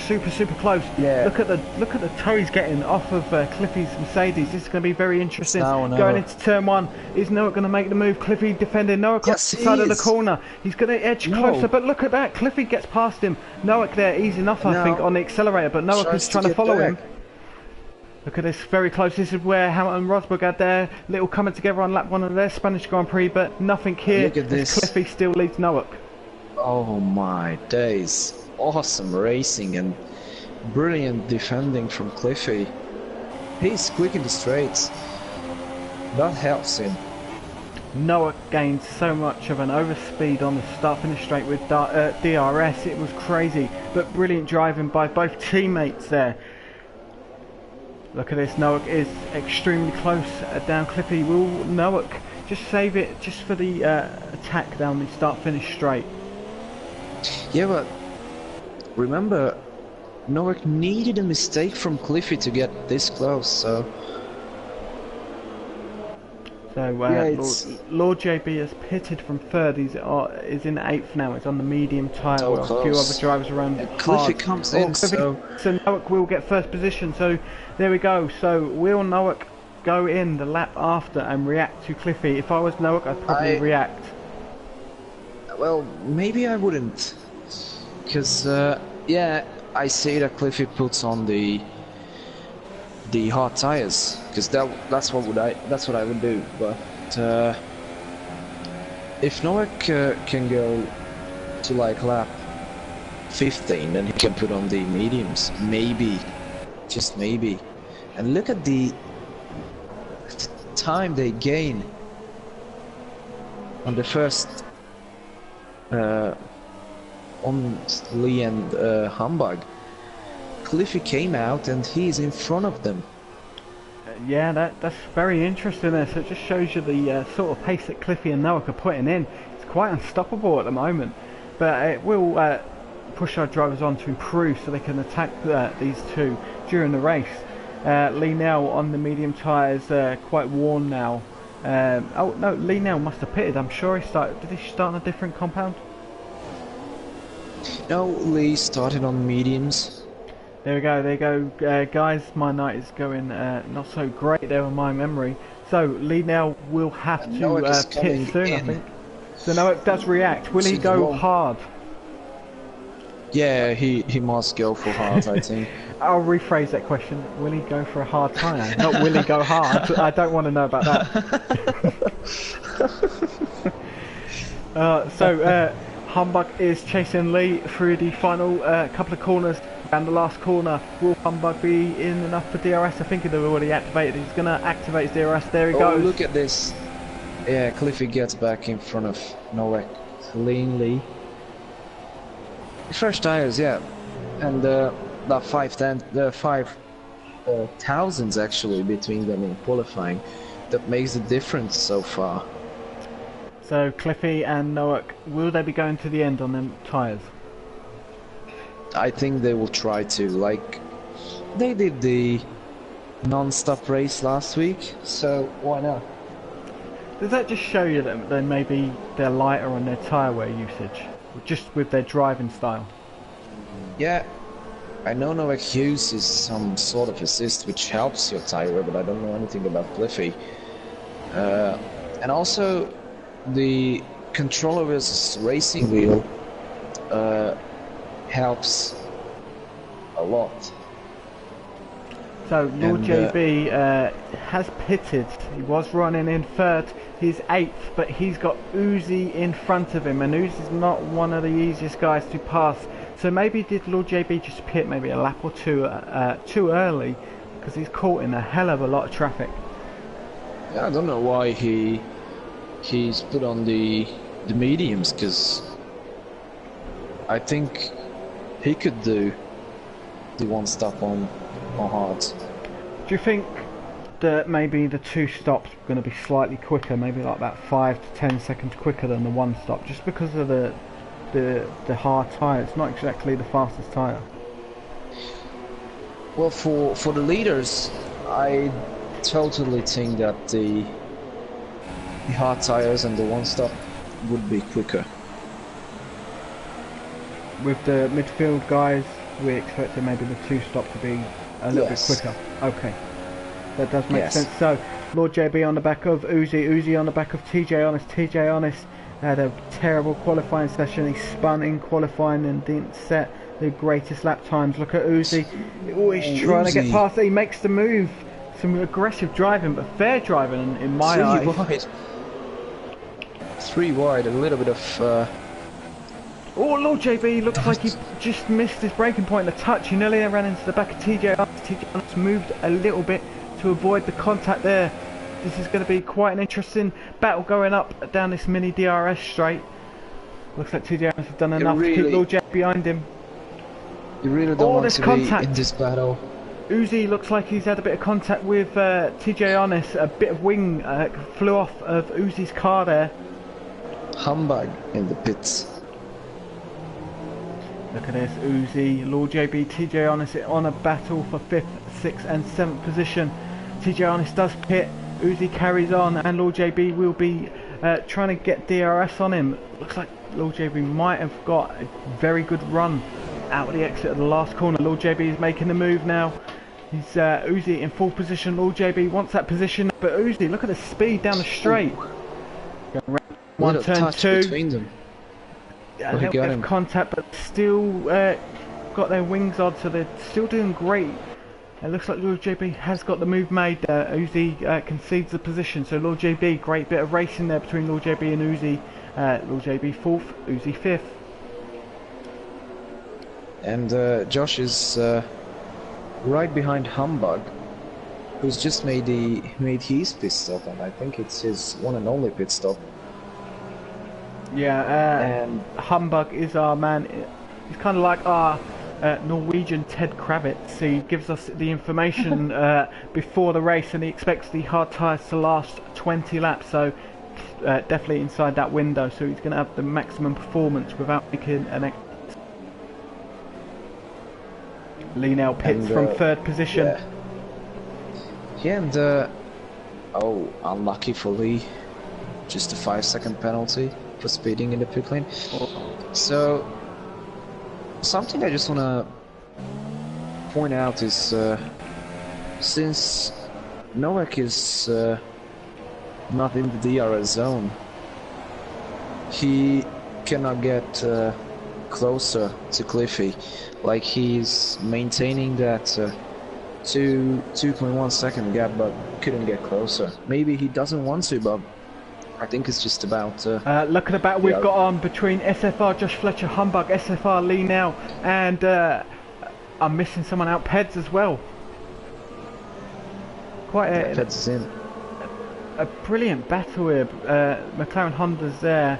super close. Yeah. Look at the toe he's getting off of Cliffy's Mercedes. This is going to be very interesting. Going into turn 1. Is Nowak going to make the move? Cliffy defending Nowak on the side of the corner. He's going to edge closer, but look at that. Cliffy gets past him. Nowak there easing off, I think, on the accelerator, but Nowak is trying to follow him. Look at this, very close. This is where Hamilton and Rosberg had their little coming together on lap 1 of their Spanish Grand Prix, but nothing here. Look at this. Cliffy still leads Nowak. Oh my days. Awesome racing and brilliant defending from Cliffy. He's quick in the straights. That helps him. Nowak gained so much of an overspeed on the start finish straight with DRS. It was crazy, but brilliant driving by both teammates there. Look at this, Nowak is extremely close down Cliffy. Will Nowak just save it just for the attack down the start finish straight? Yeah, but remember, Nowak needed a mistake from Cliffy to get this close, so... So Lord JB has pitted from 3rd. He's in 8th now. He's on the medium tyre. So a few other drivers around. And Cliffy comes in, so Nowak will get 1st position. So there we go. So will Nowak go in the lap after and react to Cliffy? If I was Nowak, I'd probably react. Well, maybe I wouldn't, because yeah, I say that Cliffy puts on the hard tires, because that's what I would do. But if Nowak can go to like lap 15, then he can put on the mediums, maybe, just maybe. And look at the time they gain on the first on Lee and Humbug. Cliffy came out and he's in front of them. Yeah, that's very interesting there. So it just shows you the sort of pace that Cliffy and Nowak are putting in. It's quite unstoppable at the moment, but it will push our drivers on to improve so they can attack these two during the race. Lee Nell on the medium tyres, quite worn now. Oh no, Lee Nell must have pitted. I'm sure he started. Did he start on a different compound? No, Lee started on mediums. There we go. There you go, guys. My night is going not so great there on my memory. So Lee Nell will have And to Noak is pit coming soon, I in. think. So Noak does react. Will he She's go wrong. hard? Yeah, he must go for hard, I think. I'll rephrase that question. Will he go for a hard tyre? Not will he go hard. I don't want to know about that. Humbug is chasing Lee through the final couple of corners. And the last corner, will Humbug be in enough for DRS? I think they've already activated. He's going to activate his DRS. There he Oh, goes. look at this. Yeah, Cliffy gets back in front of Nowak cleanly. Fresh tires, yeah. And that 5 thousandths actually between them in qualifying. That makes the difference so far. So Cliffy and Noak, will they be going to the end on them tyres? I think they will try to, like they did the non-stop race last week, so why not? Does that just show you that they maybe they're lighter on their tyre wear usage, just with their driving style? Yeah, I know Novak uses some sort of assist which helps your tire wear, but I don't know anything about Cliffy. And also, the controller versus racing wheel helps a lot. So Lord And, JB has pitted. He was running in third. He's 8th, but he's got Uzi in front of him, and Uzi's not one of the easiest guys to pass. So maybe did Lord JB just pit maybe a lap or two too early, because he's caught in a hell of a lot of traffic. Yeah, I don't know why he's put on the mediums, because I think he could do the one stop on hards. Do you think that maybe the 2 stops are going to be slightly quicker, maybe like about 5 to 10 seconds quicker than the 1 stop, just because of the hard tyre? It's not exactly the fastest tyre. Well, for the leaders, I totally think that the hard tires and the one stop would be quicker. With the midfield guys, we expected maybe the 2 stop to be a little Yes. bit quicker. Okay, that does make Yes. sense. So Lord JB on the back of Uzi, Uzi on the back of TJ Honest. TJ Honest had a terrible qualifying session. He spun in qualifying and didn't set the greatest lap times. Look at Uzi, always trying to get Uzi. past it. He makes the move. Some aggressive driving, but fair driving in my eyes. 3 wide. 3 wide, a little bit of Oh, Lord JB looks like he just missed his braking point a touch. He nearly ran into the back of TJ Honest. TJ Honest moved a little bit to avoid the contact there. This is going to be quite an interesting battle going up down this mini DRS straight. Looks like TJ Honest has done enough to keep really- Lord JB behind him. you really don't Oh, want there's to contact. be in this battle. Uzi looks like he's had a bit of contact with TJ Honest. A bit of wing flew off of Uzi's car there. Humbug in the pits. Look at this, Uzi, Lord JB, TJ Honest on a battle for 5th, 6th and 7th position. TJ Honest does pit, Uzi carries on, and Lord JB will be trying to get DRS on him. Looks like Lord JB might have got a very good run out of the exit of the last corner. Lord JB is making the move now. He's Uzi in full position. Lord JB wants that position, but Uzi, look at the speed down the straight. Going round one, Little turn touch 2. between them. A Well, he little got bit him. of contact, but still got their wings on, so they're still doing great. It looks like Lord JB has got the move made. Uzi concedes the position, so Lord JB, great bit of racing there between Lord JB and Uzi. Lord JB 4th, Uzi 5th. And Josh is right behind Humbug, who's just made his pit stop, and I think it's his one and only pit stop. Yeah, And Humbug is our man. He's kind of like our Norwegian Ted Kravitz. He gives us the information before the race, and he expects the hard tyres to last 20 laps, so definitely inside that window, so he's going to have the maximum performance without making an Lee now pits And, from 3rd position. yeah, and Oh, unlucky for Lee. Just a 5-second penalty for speeding in the pit lane. So, something I just want to point out is since Novak is not in the DRS zone, he cannot get closer to Cliffy. Like, he's maintaining that 2.1 second gap, but couldn't get closer. Maybe he doesn't want to, but I think it's just about... look at the battle we've got on between SFR, Josh Fletcher, Humbug, SFR, Lee now, and I'm missing someone out, Peds as well. Quite a, Peds is in. A brilliant battle here. McLaren Honda's there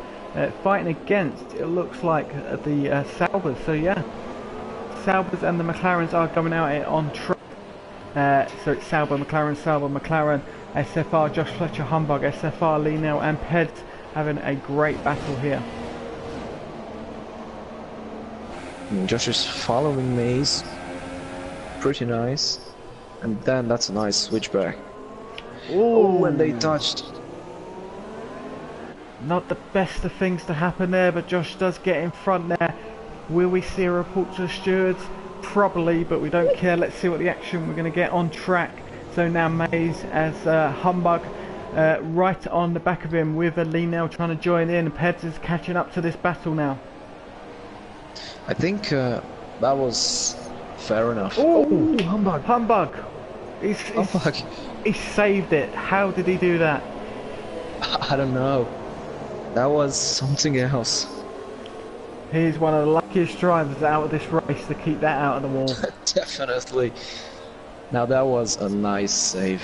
fighting against, it looks like, the Saubers. So yeah, Saubers and the McLarens are going out here on track. So it's Sauber, McLaren, SFR, Josh Fletcher, Humbug, SFR, Lee now, and Peds having a great battle here. Josh is following Maze. Pretty nice. And then that's a nice switchback. Oh, when they touched. Not the best of things to happen there, but Josh does get in front there. Will we see a report to the stewards? Probably, but we don't care. Let's see what the action we're going to get on track. So now Maze as Humbug right on the back of him with Lee now trying to join in. Peds is catching up to this battle now. I think that was fair enough. Oh, Humbug. Humbug. He saved it. How did he do that? I don't know. That was something else. He's one of the luckiest drivers out of this race to keep that out of the wall. Definitely. Now that was a nice save.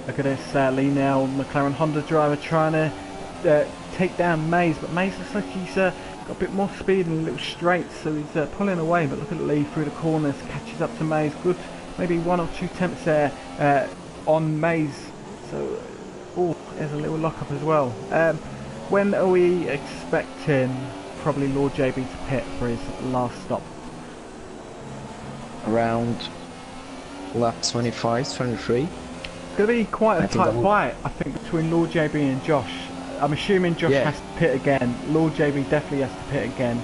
Look at this, Lee now, McLaren Honda driver trying to take down Maze, but Maze looks like he's got a bit more speed and a little straight, so he's pulling away. But look at Lee through the corners, catches up to Maze. Good, maybe 1 or 2 attempts there on Maze. So, oh, there's a little lock up as well. When are we expecting probably Lord JB to pit for his last stop? Around lap 25, 23. It's going to be quite a tight fight, I think, between Lord JB and Josh. I'm assuming Josh has to pit again. Lord JB definitely has to pit again.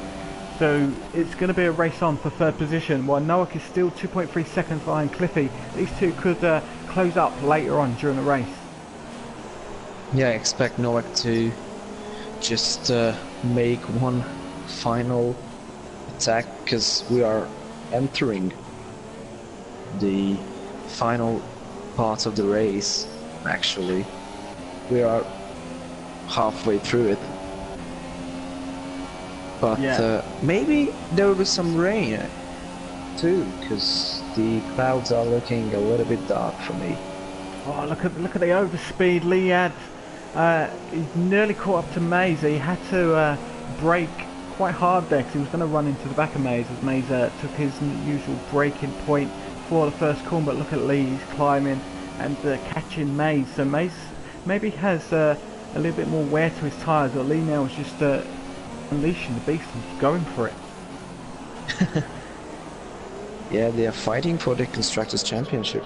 So it's going to be a race on for 3rd position, while Nowak is still 2.3 seconds behind Cliffy. These two could close up later on during the race. Yeah, I expect Nowak to just make one final attack, because we are entering the final part of the race. Actually, we are halfway through it, but maybe there will be some rain too, because the clouds are looking a little bit dark for me. Oh, look at the overspeed Lee had. He nearly caught up to Maze. He had to brake quite hard there because he was going to run into the back of Maze as Maze took his usual braking point for the first corner. But look at Lee, he's climbing and catching Maze. So Maze maybe has a little bit more wear to his tyres, but Lee now is just unleashing the beast and going for it. Yeah, they are fighting for the Constructors' Championship.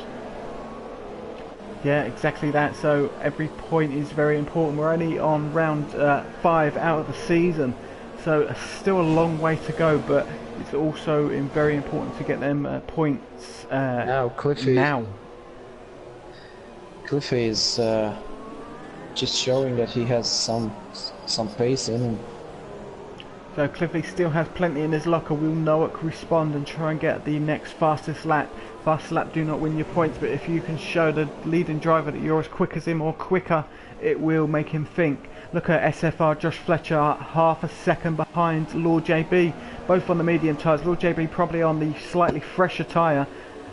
Yeah, exactly that. So every point is very important. We're only on round 5 out of the season, so still a long way to go, but it's also very important to get them points now. Cliffy is just showing that he has some pace in him. So Cliffy still has plenty in his locker. Will Nowak respond and try and get the next fastest lap? Fastest lap do not win your points, but if you can show the leading driver that you're as quick as him or quicker, it will make him think. Look at SFR, Josh Fletcher, half a second behind Lord JB, both on the medium tyres. Lord JB probably on the slightly fresher tyre.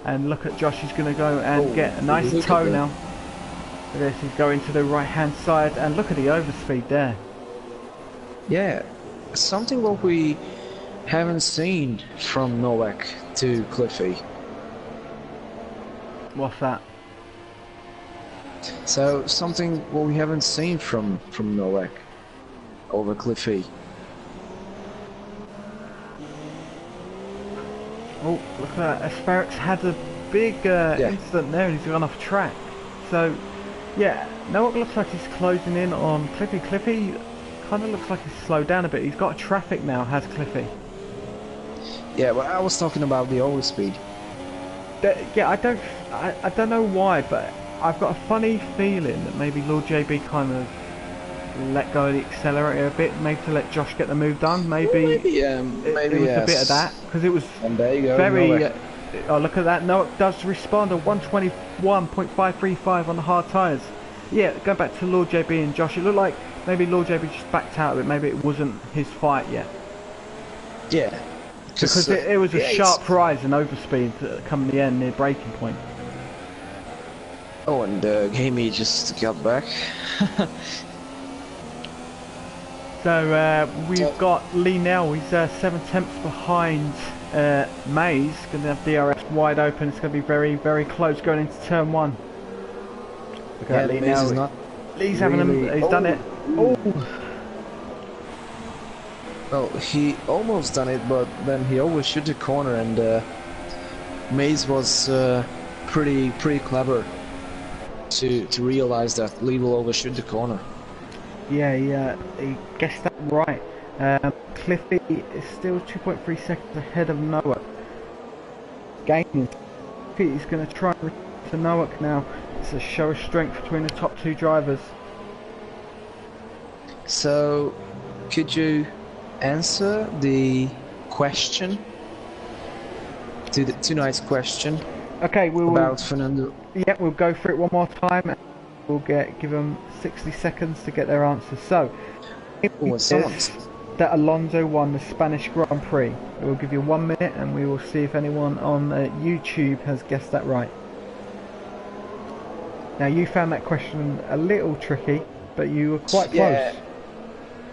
And look at Josh, he's going to go and get a nice toe now. Look at this, he's going to the right hand side, and look at the overspeed there. Yeah, something what we haven't seen from Nowak to Cliffy. What's that? So something what we haven't seen from Nowak over Cliffy. Oh, look at that. Asparix had a big incident there and he's gone off track. So Yeah, Noah looks like he's closing in on Cliffy. Cliffy kind of looks like he's slowed down a bit. He's got traffic now, has Cliffy? Yeah, but I was talking about the overspeed. Yeah, I don't know why, but I've got a funny feeling that maybe Lord JB kind of let go of the accelerator a bit, maybe to let Josh get the move done. Maybe, Maybe, it was a bit of that, because it was And there you go. very. Oh, look at that! Noah does respond at 121.535 on the hard tyres. Yeah, going back to Lord JB and Josh, it looked like maybe Lord JB just backed out of it. Maybe it wasn't his fight yet. Yeah. Because it was a sharp rise and overspeed coming the end near breaking point. Oh, and Gamey just got back. So we've got Lee Nell, he's 7/10 behind Mays, going to have DRS wide open. It's going to be very, very close going into turn 1. Look at Lee Nell. Lee's having he's done it. Oh! Well, he almost done it, but then he overshoot the corner, and Mays was pretty clever to realize that Lee will overshoot the corner. Yeah, he guessed that right. Cliffy is still 2.3 seconds ahead of Noah. Gaining. He's going to try and return to Noah now. It's a show of strength between the top two drivers. So, could you answer the question? Tonight's question. Okay, about Fernando. Yeah, we'll go for it one more time. And we'll give them 60 seconds to get their answers. So, that Alonso won the Spanish Grand Prix. We'll give you 1 minute, and we will see if anyone on YouTube has guessed that right. Now, you found that question a little tricky, but you were quite close.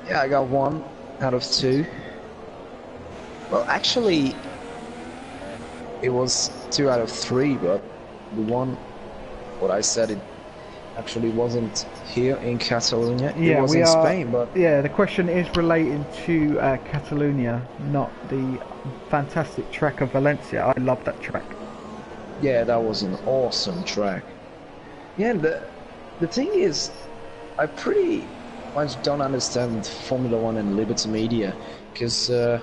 Yeah, I got 1 out of 2. Well, actually, it was 2 out of 3, but the one what I said, it actually wasn't here in Catalonia. Yeah, it was in Spain, but yeah, the question is relating to Catalonia, not the fantastic track of Valencia. I love that track. Yeah, that was an awesome track. Yeah, the thing is, I pretty much don't understand Formula 1 and Liberty Media, because they're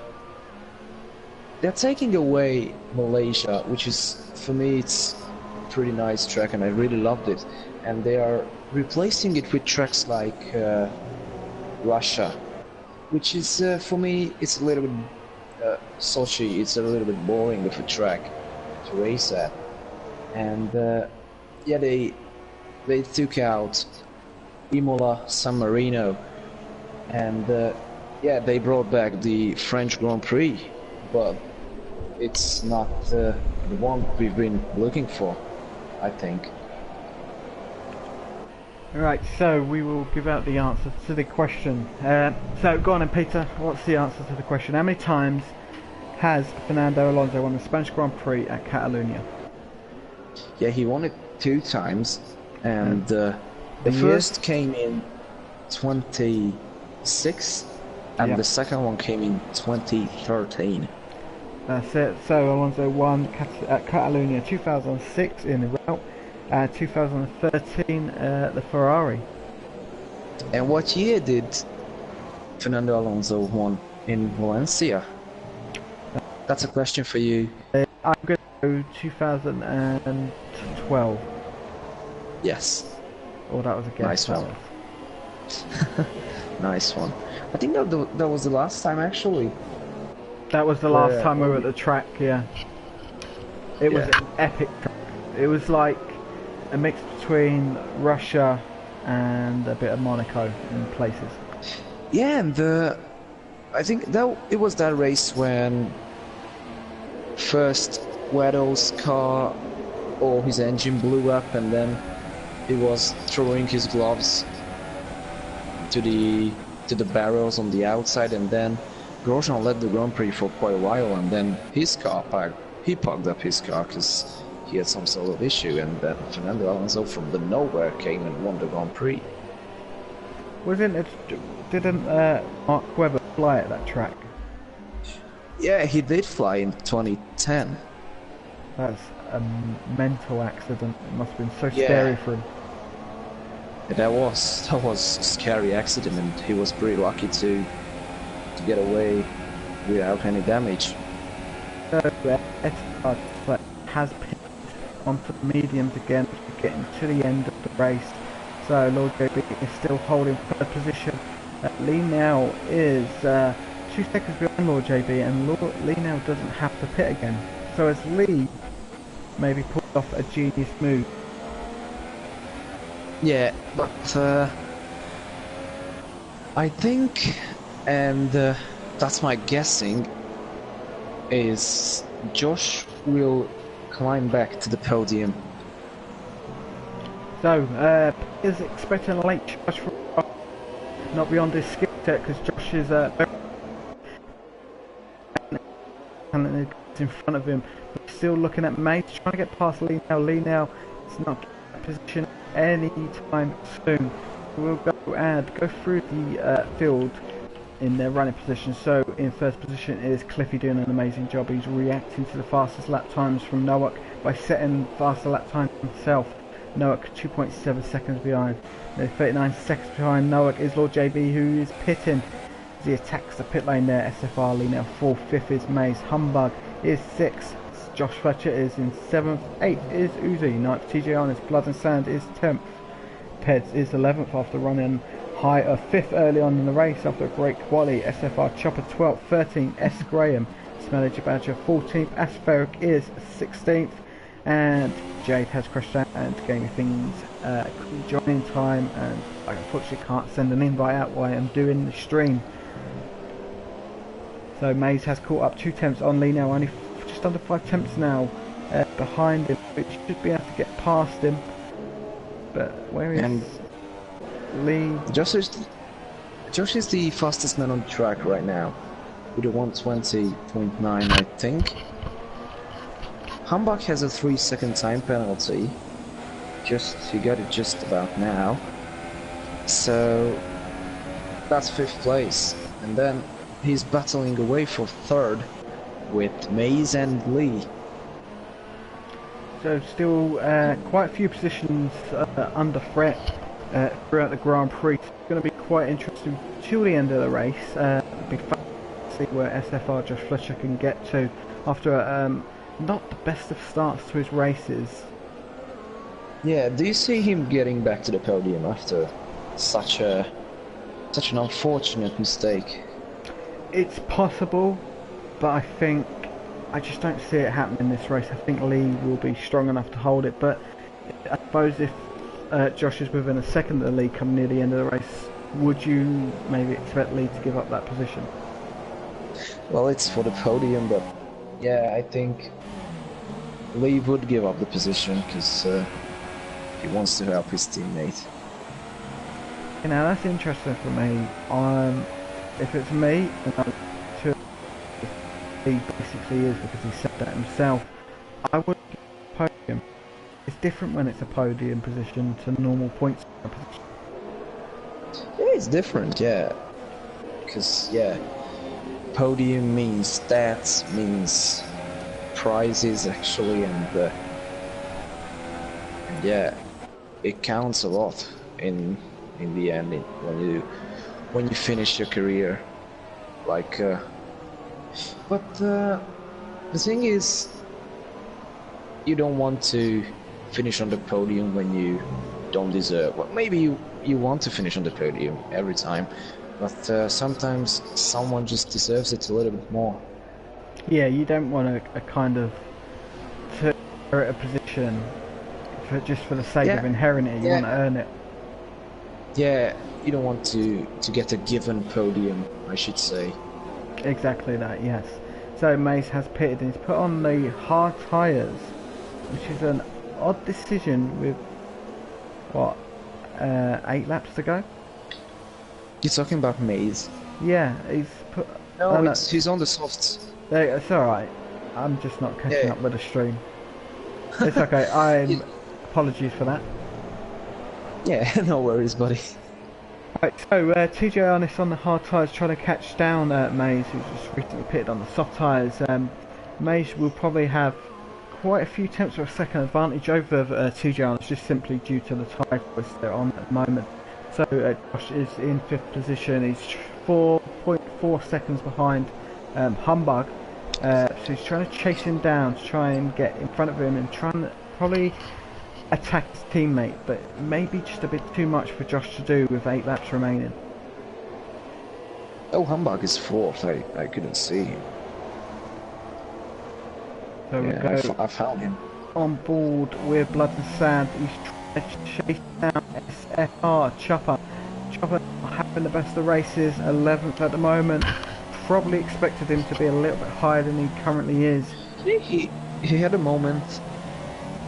taking away Malaysia, which is, for me, it's a pretty nice track and I really loved it, and they are replacing it with tracks like Russia, which is, for me, it's a little bit Sochi, it's a little bit boring of a track to race at, and yeah, they took out Imola, San Marino, and yeah, they brought back the French Grand Prix, but it's not the one we've been looking for, I think. Right, so we will give out the answer to the question. So go on then, Peter, what's the answer to the question? How many times has Fernando Alonso won the Spanish Grand Prix at Catalonia? Yeah, he won it 2 times, and the first came in 26, and the second one came in 2013. That's it. So Alonso won at Catalonia 2006 in the route, 2013 the Ferrari. And what year did Fernando Alonso won in Valencia? That's a question for you. I'm going to go 2012. Yes. Oh, that was a guess. Nice one. Nice one. I think that was the last time, actually. That was the last time we were at the track, yeah. It was an epic track. It was like a mix between Russia and a bit of Monaco in places. Yeah, and I think that it was that race when first Vettel's car or his engine blew up, and then he was throwing his gloves to the barrels on the outside, and then Grosjean led the Grand Prix for quite a while, and then his car pugged up his car because he had some sort of issue, and then Fernando Alonso from the nowhere came and won the Grand Prix. Didn't Mark Webber fly at that track? Yeah, he did fly in 2010. That's a mental accident. It must have been so scary for him. That was a scary accident, and he was pretty lucky to get away without any damage. So Esteban has pinned onto the mediums again, getting to the end of the race. So Lord JB is still holding third position. Lee now is 2 seconds behind Lord JB, and Lee now doesn't have to pit again. So as Lee maybe pulled off a genius move. Yeah, but I think, and that's my guessing, is Josh will climb back to the podium. So is expecting a late charge from not beyond his skill set, because Josh is very in front of him. But still looking at Mace, trying to get past Lee now. Lee now is not getting that position anytime soon. We'll go through the field in their running position. So in first position is Cliffy, doing an amazing job. He's reacting to the fastest lap times from Nowak by setting faster lap times himself. Nowak 2.7 seconds behind. 39 seconds behind Nowak is Lord JB, who is pitting as he attacks the pit lane there. SFR Lee now 4th, 5th is Maze, Humbug is 6th, Josh Fletcher is in 7th, 8th is Uzi, 9th TJ Honest, Blood and Sand is 10th, Peds is 11th after running high of 5th early on in the race after a great quali. SFR Chopper 12th, 13th S Graham, Smelly Badger 14th, Aspheric is 16th, and Jade has crashed out and gave things joining time, and I unfortunately can't send an invite out while I'm doing the stream. So Maze has caught up 2 tenths on Lee now, only just under 5 tenths now behind him, which should be able to get past him. But where is Lee? Josh is the fastest man on the track right now, with a 120.9, I think. Humbug has a 3-second time penalty. He got it just about now. So that's 5th place, and then he's battling away for 3rd with Maze and Lee. So still quite a few positions under threat throughout the Grand Prix. It's going to be quite interesting till the end of the race. It'll be fun to see where SFR Josh Fletcher can get to after not the best of starts to his races. Yeah, do you see him getting back to the podium after such an unfortunate mistake? It's possible, but I just don't see it happening in this race. I think Lee will be strong enough to hold it, but I suppose if Josh is within a second of the lead coming near the end of the race, would you maybe expect Lee to give up that position? Well, it's for the podium, but yeah, I think Lee would give up the position because he wants to help his teammate. You know, that's interesting for me. If it's me, and I'm sure he basically is, because he said that himself, I would give a podium. It's different when it's a podium position to normal points position. Yeah, it's different, yeah. Because, yeah, podium means stats, means prizes actually, and yeah, it counts a lot in the end when you finish your career. Like, but the thing is, you don't want to finish on the podium when you don't deserve. Well, maybe you want to finish on the podium every time, but sometimes someone just deserves it a little bit more. Yeah, you don't want a kind of to inherit a position just for the sake of inheriting it. You want to earn it. Yeah, you don't want to get a given podium, I should say. Exactly that, yes. So Mace has pitted and he's put on the hard tyres, which is an odd decision with, what, 8 laps to go? You're talking about Maze? Yeah, he's put... No, he's on the softs. It's alright. I'm just not catching up with the stream. It's okay, apologies for that. Yeah, no worries, buddy. Right, so TJ Arness on the hard tyres trying to catch down Maze, who's just recently pitted on the soft tyres. Maze will probably have quite a few tenths of a second advantage over TJ, just simply due to the tyre choice they're on at the moment. So Josh is in 5th position. He's 4.4 seconds behind Humbug. So he's trying to chase him down to try and get in front of him and trying to probably attack his teammate, but maybe just a bit too much for Josh to do with 8 laps remaining. Oh, Humbug is 4th. I couldn't see him. So Yeah, we go I found him. on board with Blood and Sand. He's trying to chase down SFR Chopper. Chopper not having the best of races, 11th at the moment. Probably expected him to be a little bit higher than he currently is. He had a moment,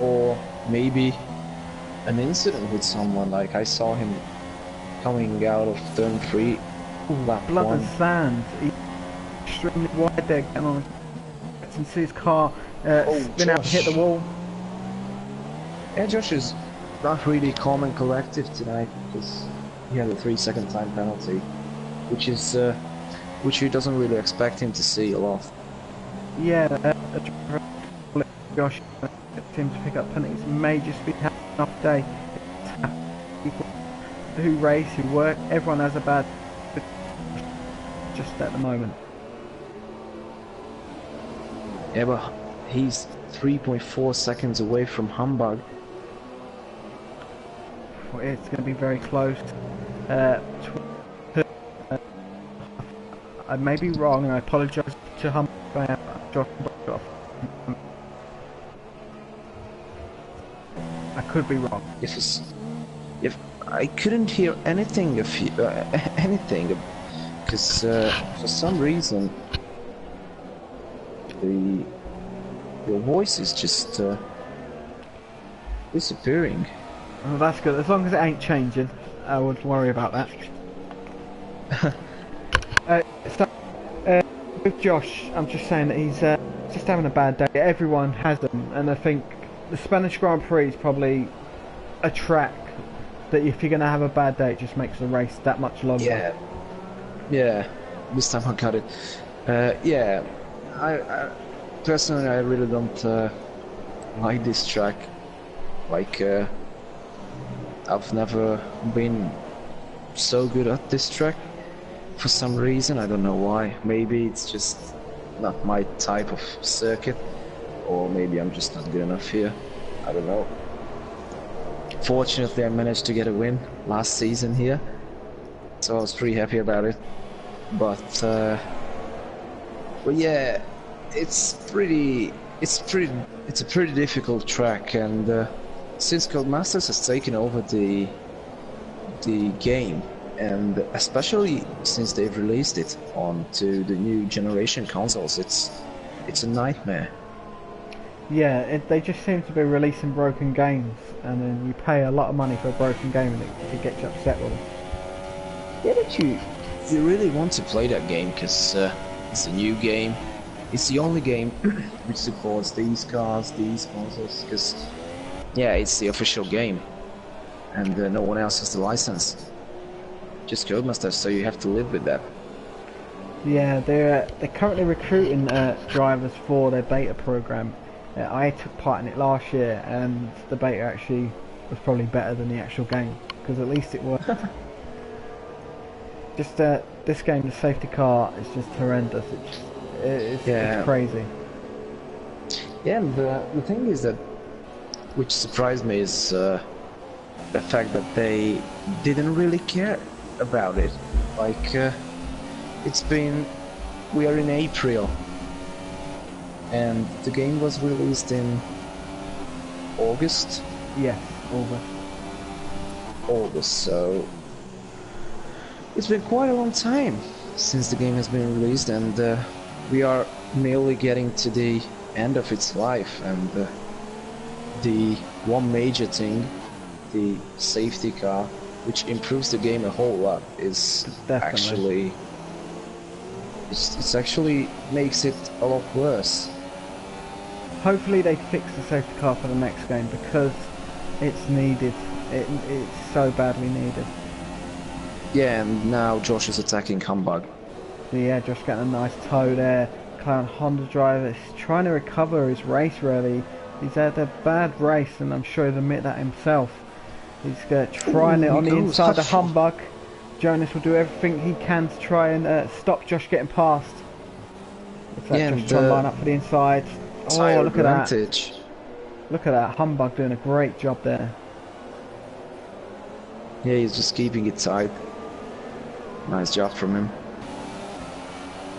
or maybe an incident with someone. Like I saw him coming out of turn 3, lap Blood 1. and Sand. He's extremely wide there, getting on. You can see his car spin out and hit the wall. Yeah, Josh is not really calm and collective tonight because he had a 3-second time penalty, which is which he doesn't really expect him to see a lot. Yeah, Josh him to pick up penalties. May just be having an off day. People who race, who work, everyone has a bad just at the moment. Yeah, but he's 3.4 seconds away from Humbug. Well, it's going to be very close. I may be wrong, and I apologise to Humbug. I could be wrong. If I couldn't hear anything anything, because for some reason your voice is just disappearing. Well, that's good. As long as it ain't changing, I wouldn't worry about that. With Josh, I'm just saying that he's just having a bad day. Everyone has them, and I think the Spanish Grand Prix is probably a track that if you're going to have a bad day, it just makes the race that much longer. Yeah. This time I got it. Yeah, I personally I really don't like this track. Like I've never been so good at this track for some reason. I don't know why. Maybe it's just not my type of circuit, or maybe I'm just not good enough here. I don't know. Fortunately, I managed to get a win last season here, so I was pretty happy about it. But yeah, it's a pretty difficult track, and since Codemasters has taken over the game, and especially since they've released it onto the new generation consoles, it's a nightmare. Yeah, they just seem to be releasing broken games, and then you pay a lot of money for a broken game, and it gets you upset with them. Yeah, but you really want to play that game because it's a new game. It's the only game which supports these cars, these consoles, because yeah, it's the official game, and no one else has the license. Just Codemasters, so you have to live with that. Yeah, they're currently recruiting drivers for their beta program. I took part in it last year, and the beta actually was probably better than the actual game, because at least it worked. Just this game, the safety car is just horrendous. It's crazy. Yeah, and the thing is that, which surprised me, is the fact that they didn't really care about it. Like, we are in April, and the game was released in August? Yeah, August, so it's been quite a long time since the game has been released, and we are nearly getting to the end of its life, and the one major thing, the safety car, which improves the game a whole lot, is Definitely. It's actually makes it a lot worse. Hopefully they fix the safety car for the next game, because it's needed. It's so badly needed. Yeah, and now Josh is attacking Humbug. So yeah, just getting a nice toe there. Clown Honda driver is trying to recover his race really. He's had a bad race, and I'm sure he'll admit that himself. He's trying it on the inside of Humbug. Jonas will do everything he can to try and stop Josh getting past. Looks like Josh trying to line up for the inside. Oh, look at that. Look at that. Humbug doing a great job there. Yeah, he's just keeping it tight. Nice job from him.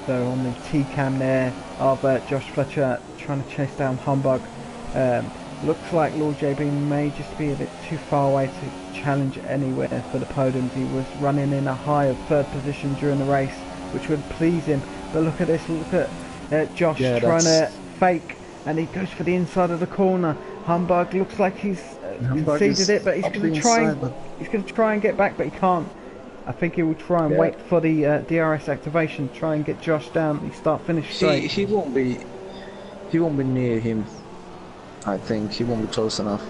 So on the T-cam there of Josh Fletcher trying to chase down Humbug. Looks like Lord JB may just be a bit too far away to challenge anywhere for the podiums. He was running in a high of 3rd position during the race, which would please him. But look at this, look at Josh trying to fake, and he goes for the inside of the corner. Humbug looks like he's conceded it, but he's going to try and get back, but he can't. I think he will try and wait for the DRS activation, try and get Josh down. He start-finish straight. He won't be near him. I think he won't be close enough.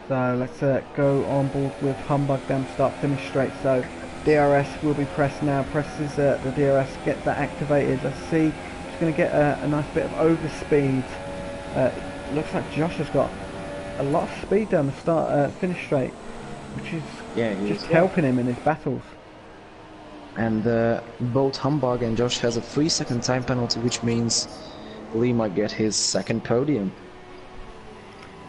So let's go on board with Humbug then start-finish straight. So DRS will be pressed now. Presses the DRS, get that activated. Let's see. He's going to get a nice bit of overspeed. Looks like Josh has got a lot of speed down the start-finish straight, which is just helping him in his battles. And both Humbug and Josh has a 3-second time penalty, which means Lee might get his 2nd podium.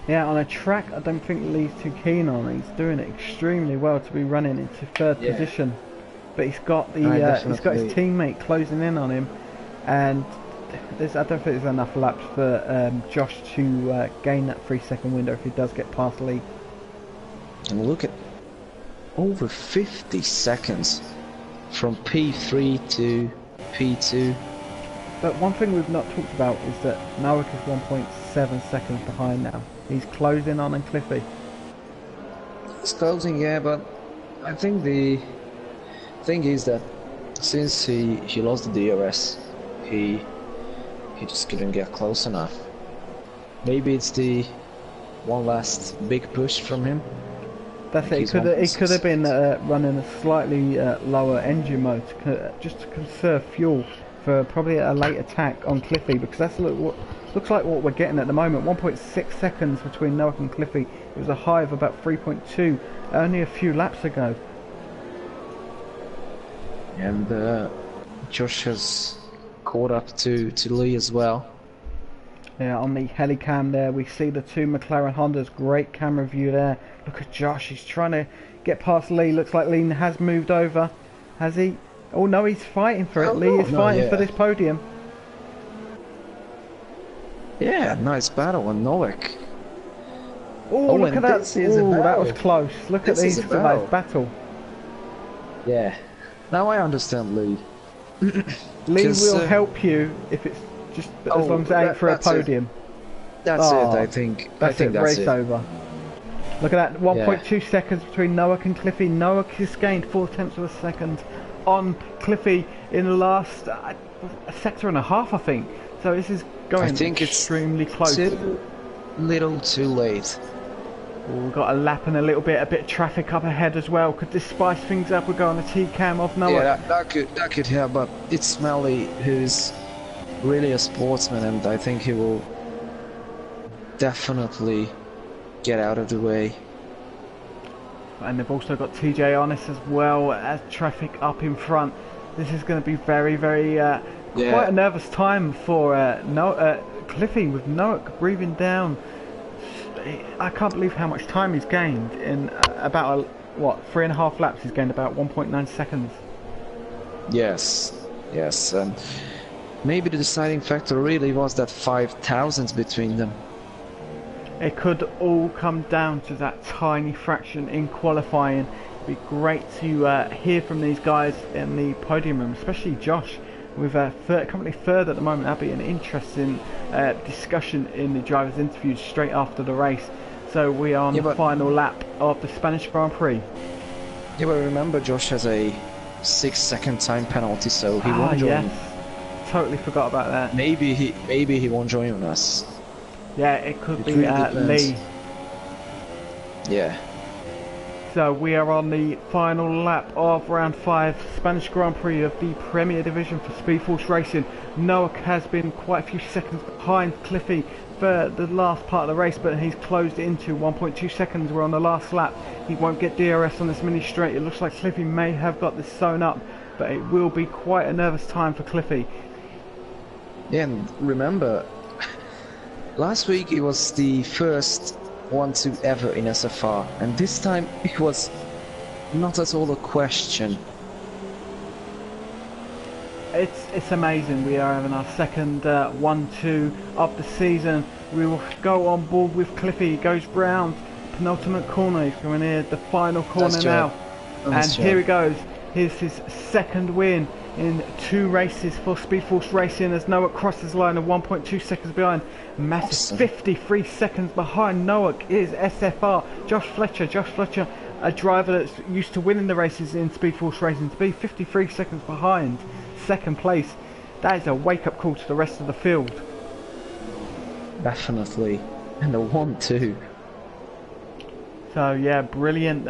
Yeah, on a track I don't think Lee's too keen on. He's doing it extremely well to be running into 3rd position, but he's got the he's got his teammate closing in on him, and I don't think there's enough laps for Josh to gain that 3-second window if he does get past Lee. And look at over 50 seconds from P3 to P2. But one thing we've not talked about is that Nowak is 1.7 seconds behind now. He's closing on and Cliffy. He's closing, yeah, but I think the thing is that since he lost the DRS, he just couldn't get close enough. Maybe it's the one last big push from him. That's it. He could have been running a slightly lower engine mode just to conserve fuel for probably a late attack on Cliffy, because that's looks like what we're getting at the moment. 1.6 seconds between Nowak and Cliffy. It was a high of about 3.2 only a few laps ago. And Josh has caught up to Lee as well. Yeah, on the helicam there we see the 2 McLaren Hondas. Great camera view there. Look at Josh, he's trying to get past Lee. Looks like Lee has moved over. Has he? Oh no, he's fighting for it. Lee is fighting for this podium. Yeah, nice battle on Nowak. Oh, look at that. Oh, that was close. Look at these guys battle. Yeah. Now I understand Lee. Lee will help you if it's just as long as it ain't for a podium. That's it, I think. That's it, race over. Look at that, 1.2 seconds between Nowak and Cliffy. Nowak has gained 0.4 of a second on Cliffy in the last a sector and a half, I think. So this is going extremely close. It's a little too late. We've got a lap and a bit of traffic up ahead as well. Could this spice things up? We'll go on a T-cam off Nowak. Yeah, that could help, but it's Smelly who's really a sportsman, and I think he will definitely get out of the way. And they've also got TJ Honest as well as traffic up in front. This is going to be very, very quite a nervous time for Cliffy, with Nowak breathing down. I can't believe how much time he's gained in about 3.5 laps. He's gained about 1.9 seconds. Yes, and maybe the deciding factor really was that 5 thousandths between them. It could all come down to that tiny fraction in qualifying. It'd be great to hear from these guys in the podium room, especially Josh, with currently third at the moment. That'd be an interesting discussion in the drivers' interviews straight after the race. So we are on the final lap of the Spanish Grand Prix. Yeah, but remember, Josh has a 6-second time penalty, so he won't join. Yes, totally forgot about that. Maybe he won't join us. Yeah, it could be Lee. Yeah. So we are on the final lap of round 5 Spanish Grand Prix of the Premier Division for Speed Force Racing. Noah has been quite a few seconds behind Cliffy for the last part of the race, but he's closed it into 1.2 seconds. We're on the last lap. He won't get DRS on this mini straight. It looks like Cliffy may have got this sewn up, but it will be quite a nervous time for Cliffy. Yeah, and remember, last week it was the first 1-2 ever in SFR, and this time it was not at all a question. It's amazing. We are having our second 1-2 of the season. We will go on board with Cliffy. He goes round penultimate corner. He's going near the final corner now, and here he goes. Here's his second win in 2 races for Speed Force Racing as Noah crosses the line of 1.2 seconds behind. Massive, awesome. 53 seconds behind Noah is SFR. Josh Fletcher, a driver that's used to winning the races in Speed Force Racing, to be 53 seconds behind second place. That is a wake-up call to the rest of the field. Definitely. And a 1-2. So yeah, brilliant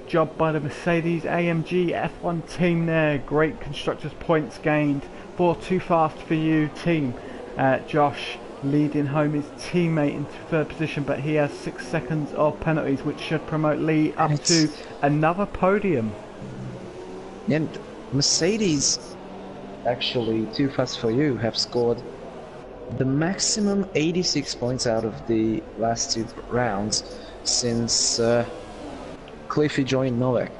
job by the Mercedes AMG F1 team there. Great constructors points gained for Too Fast For You team. Josh leading home his teammate into 3rd position, but he has 6 seconds of penalties, which should promote Lee up to another podium. And Mercedes, actually Too Fast For You, have scored the maximum 86 points out of the last 2 rounds since Cliffy joined Novak.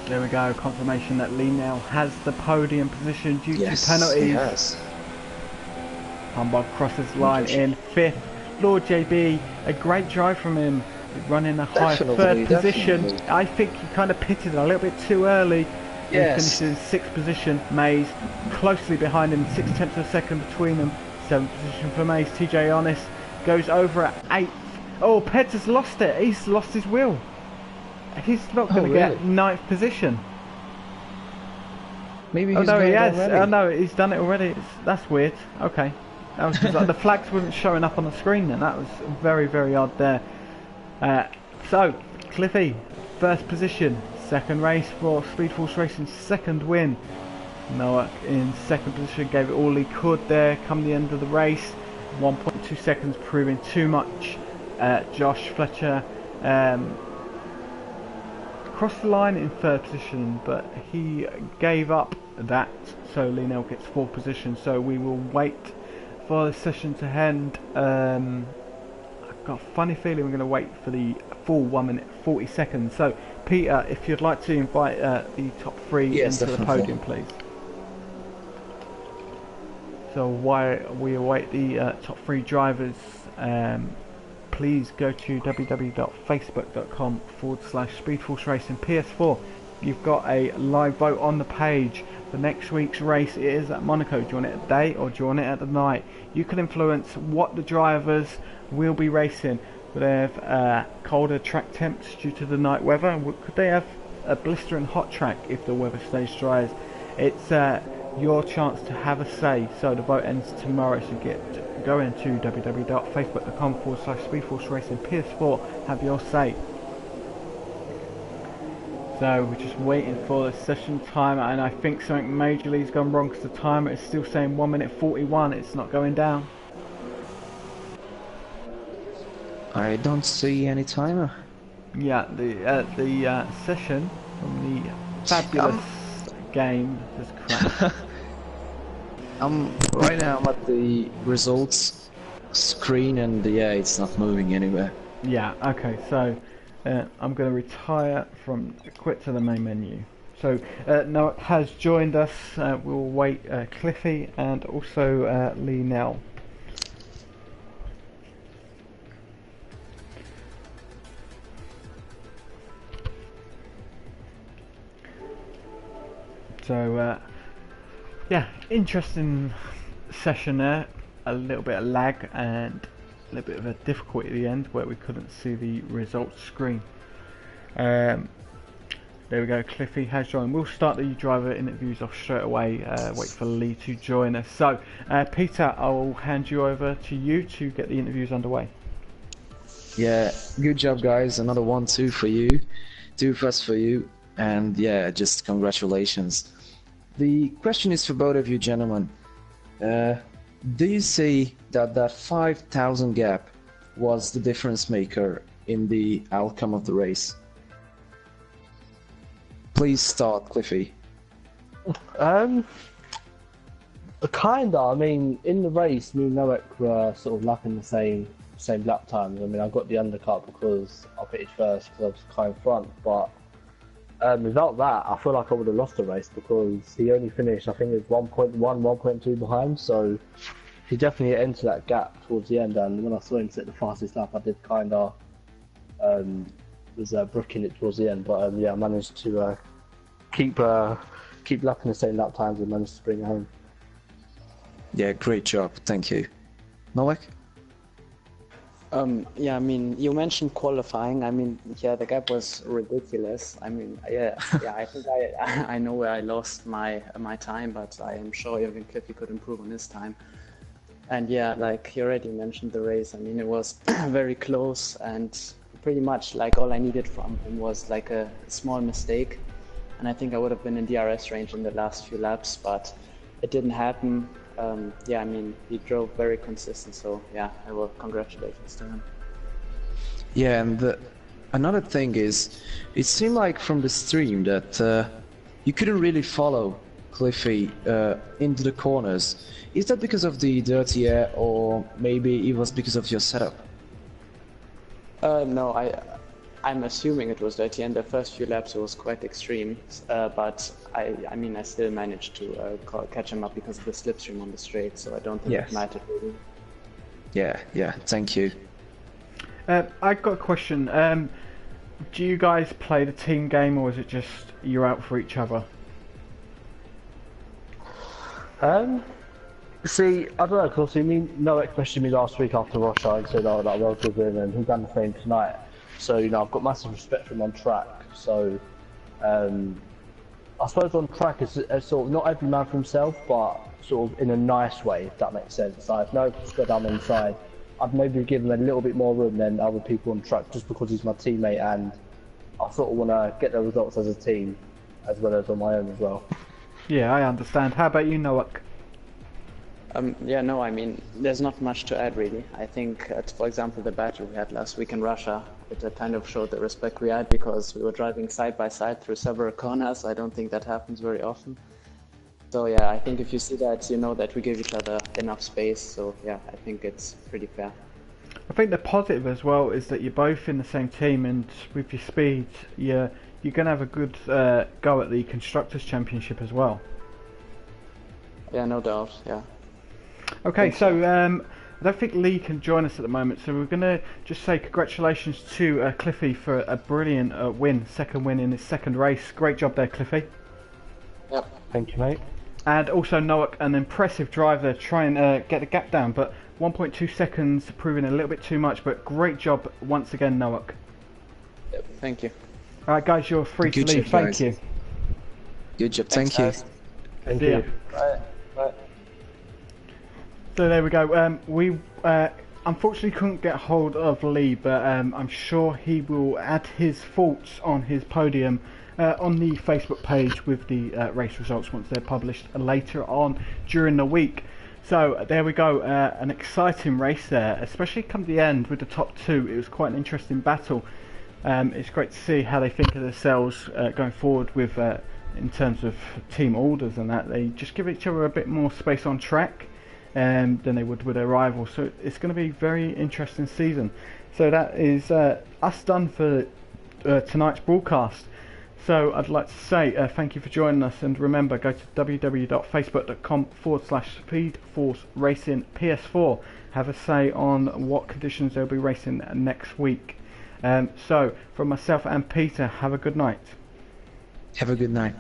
There we go, confirmation that Lee now has the podium position due to penalties. Yes. Humbug crosses line in 5th. Lord JB, a great drive from him, running a high 3rd position. I think he kind of pitted a little bit too early. Yes. He finishes in 6th position. Mays closely behind him, 6/10 of a second between them. 7th position for Mays. TJ Honest goes over at 8th. Oh, Peds has lost it. He's lost his wheel. He's not going to get 9th position. Maybe he's he has. already. Oh no, he's done it already. That's weird. Okay. That was just like the flags wasn't showing up on the screen then. That was very, very odd there. So, Cliffy, 1st position. 2nd race for Speed Force Racing, 2nd win. Noah in 2nd position, gave it all he could there come the end of the race. 1.2 seconds proving too much. Josh Fletcher crossed the line in 3rd position, but he gave up that, so Lionel gets 4th position. So we will wait for the session to end. I've got a funny feeling we're going to wait for the full 1 minute 40 seconds. So Peter, if you'd like to invite the top 3 into the podium, please. So while we await the top 3 drivers, please go to www.facebook.com/Speedforce Racing PS4. You've got a live vote on the page. The next week's race is at Monaco. Do you want it at day or do you want it at the night? You can influence what the drivers will be racing. Would they have colder track temps due to the night weather? Could they have a blistering hot track if the weather stays dry? It's your chance to have a say. So the vote ends tomorrow, so go into www.facebook.com/Speedforce Racing PS4. Have your say. So we're just waiting for the session timer, and I think something majorly's gone wrong because the timer is still saying 1 minute 41. It's not going down. I don't see any timer. Yeah, the session from the fabulous game has crashed. Right now I'm at the results screen, and yeah, it's not moving anywhere. Yeah, okay, so I'm going to retire from quit to the main menu. So Noah has joined us. We'll wait Cliffy and also Lee Nell. So yeah, interesting session there. A little bit of lag and a little bit of a difficulty at the end where we couldn't see the results screen. There we go, Cliffy has joined. We'll start the driver interviews off straight away, wait for Lee to join us. So Peter, I'll hand you over to you to get the interviews underway. Yeah, good job, guys. Another 1-2 for you. 2 first for you. And yeah, just congratulations. The question is for both of you, gentlemen. Uh, do you see that that 5,000 gap was the difference maker in the outcome of the race? Please start, Cliffy. Kinda. I mean, in the race, me and Noek were sort of lapping the same lap times. I mean, I got the undercut because I pitted first because I was kind of front. But without that, I feel like I would have lost the race because he only finished, I think it was 1.1, 1.2 behind. So he definitely entered that gap towards the end. And when I saw him set the fastest lap, I did kind of was brooking it towards the end. But yeah, I managed to keep lapping the same lap times and managed to bring it home. Yeah, great job. Thank you. Nowak? Yeah, I mean, you mentioned qualifying. I mean, yeah, the gap was ridiculous. I mean, yeah, I think I know where I lost my time, but I am sure Jürgen Cliffy could improve on his time. And yeah, like you already mentioned the race. I mean, it was very close, and pretty much like all I needed from him was like a small mistake, and I think I would have been in DRS range in the last few laps, but it didn't happen. Yeah, I mean, he drove very consistent, so yeah, I will congratulations to him. Yeah, and another thing is, it seemed like from the stream that you couldn't really follow Cliffy into the corners. Is that because of the dirty air, or maybe it was because of your setup? No, I'm assuming it was dirty, and the first few laps it was quite extreme, but I mean, I still managed to catch him up because of the slipstream on the straight, so I don't think it mattered really. Yeah, thank you. I've got a question. Do you guys play the team game, or is it just you're out for each other? See, I don't know, because Noek questioned me last week after Russia and said, oh, that I was with him, and he's done the same tonight. So, you know, I've got massive respect for him on track. So, I suppose on track it's sort of not every man for himself, but sort of in a nice way, if that makes sense. Like, if Noek's got down on the side, I'd maybe give him a little bit more room than other people on track just because he's my teammate, and I sort of want to get the results as a team as well as on my own as well. Yeah, I understand. How about you, Noak? Yeah, no, I mean, there's not much to add really. I think, for example, the battle we had last week in Russia, it kind of showed the respect we had because we were driving side by side through several corners. I don't think that happens very often. So yeah, I think if you see that, you know that we give each other enough space. So yeah, I think it's pretty fair. I think the positive as well is that you're both in the same team, and with your speed, you're going to have a good go at the Constructors' Championship as well. Yeah, no doubt, yeah. Okay, so I don't think Lee can join us at the moment, so we're going to just say congratulations to Cliffy for a brilliant win, second win in his second race. Great job there, Cliffy. Yep. Thank you, mate. And also Noak, an impressive drive there, trying to get the gap down, but 1.2 seconds proving a little bit too much, but great job once again, Noak. Yep, thank you. Alright guys, you're free to leave, thank you. Good job, thank you. Thank you. Bye. So there we go. We unfortunately couldn't get hold of Lee, but I'm sure he will add his thoughts on his podium on the Facebook page with the race results once they're published later on during the week. So there we go, an exciting race there, especially come the end with the top two. It was quite an interesting battle. It's great to see how they think of themselves going forward with in terms of team orders and that. They just give each other a bit more space on track than they would with their rivals. So it's going to be a very interesting season. So that is us done for tonight's broadcast. So I'd like to say thank you for joining us, and remember, go to www.facebook.com/SpeedForce Racing PS4. Have a say on what conditions they'll be racing next week. So from myself and Peter, have a good night. Have a good night.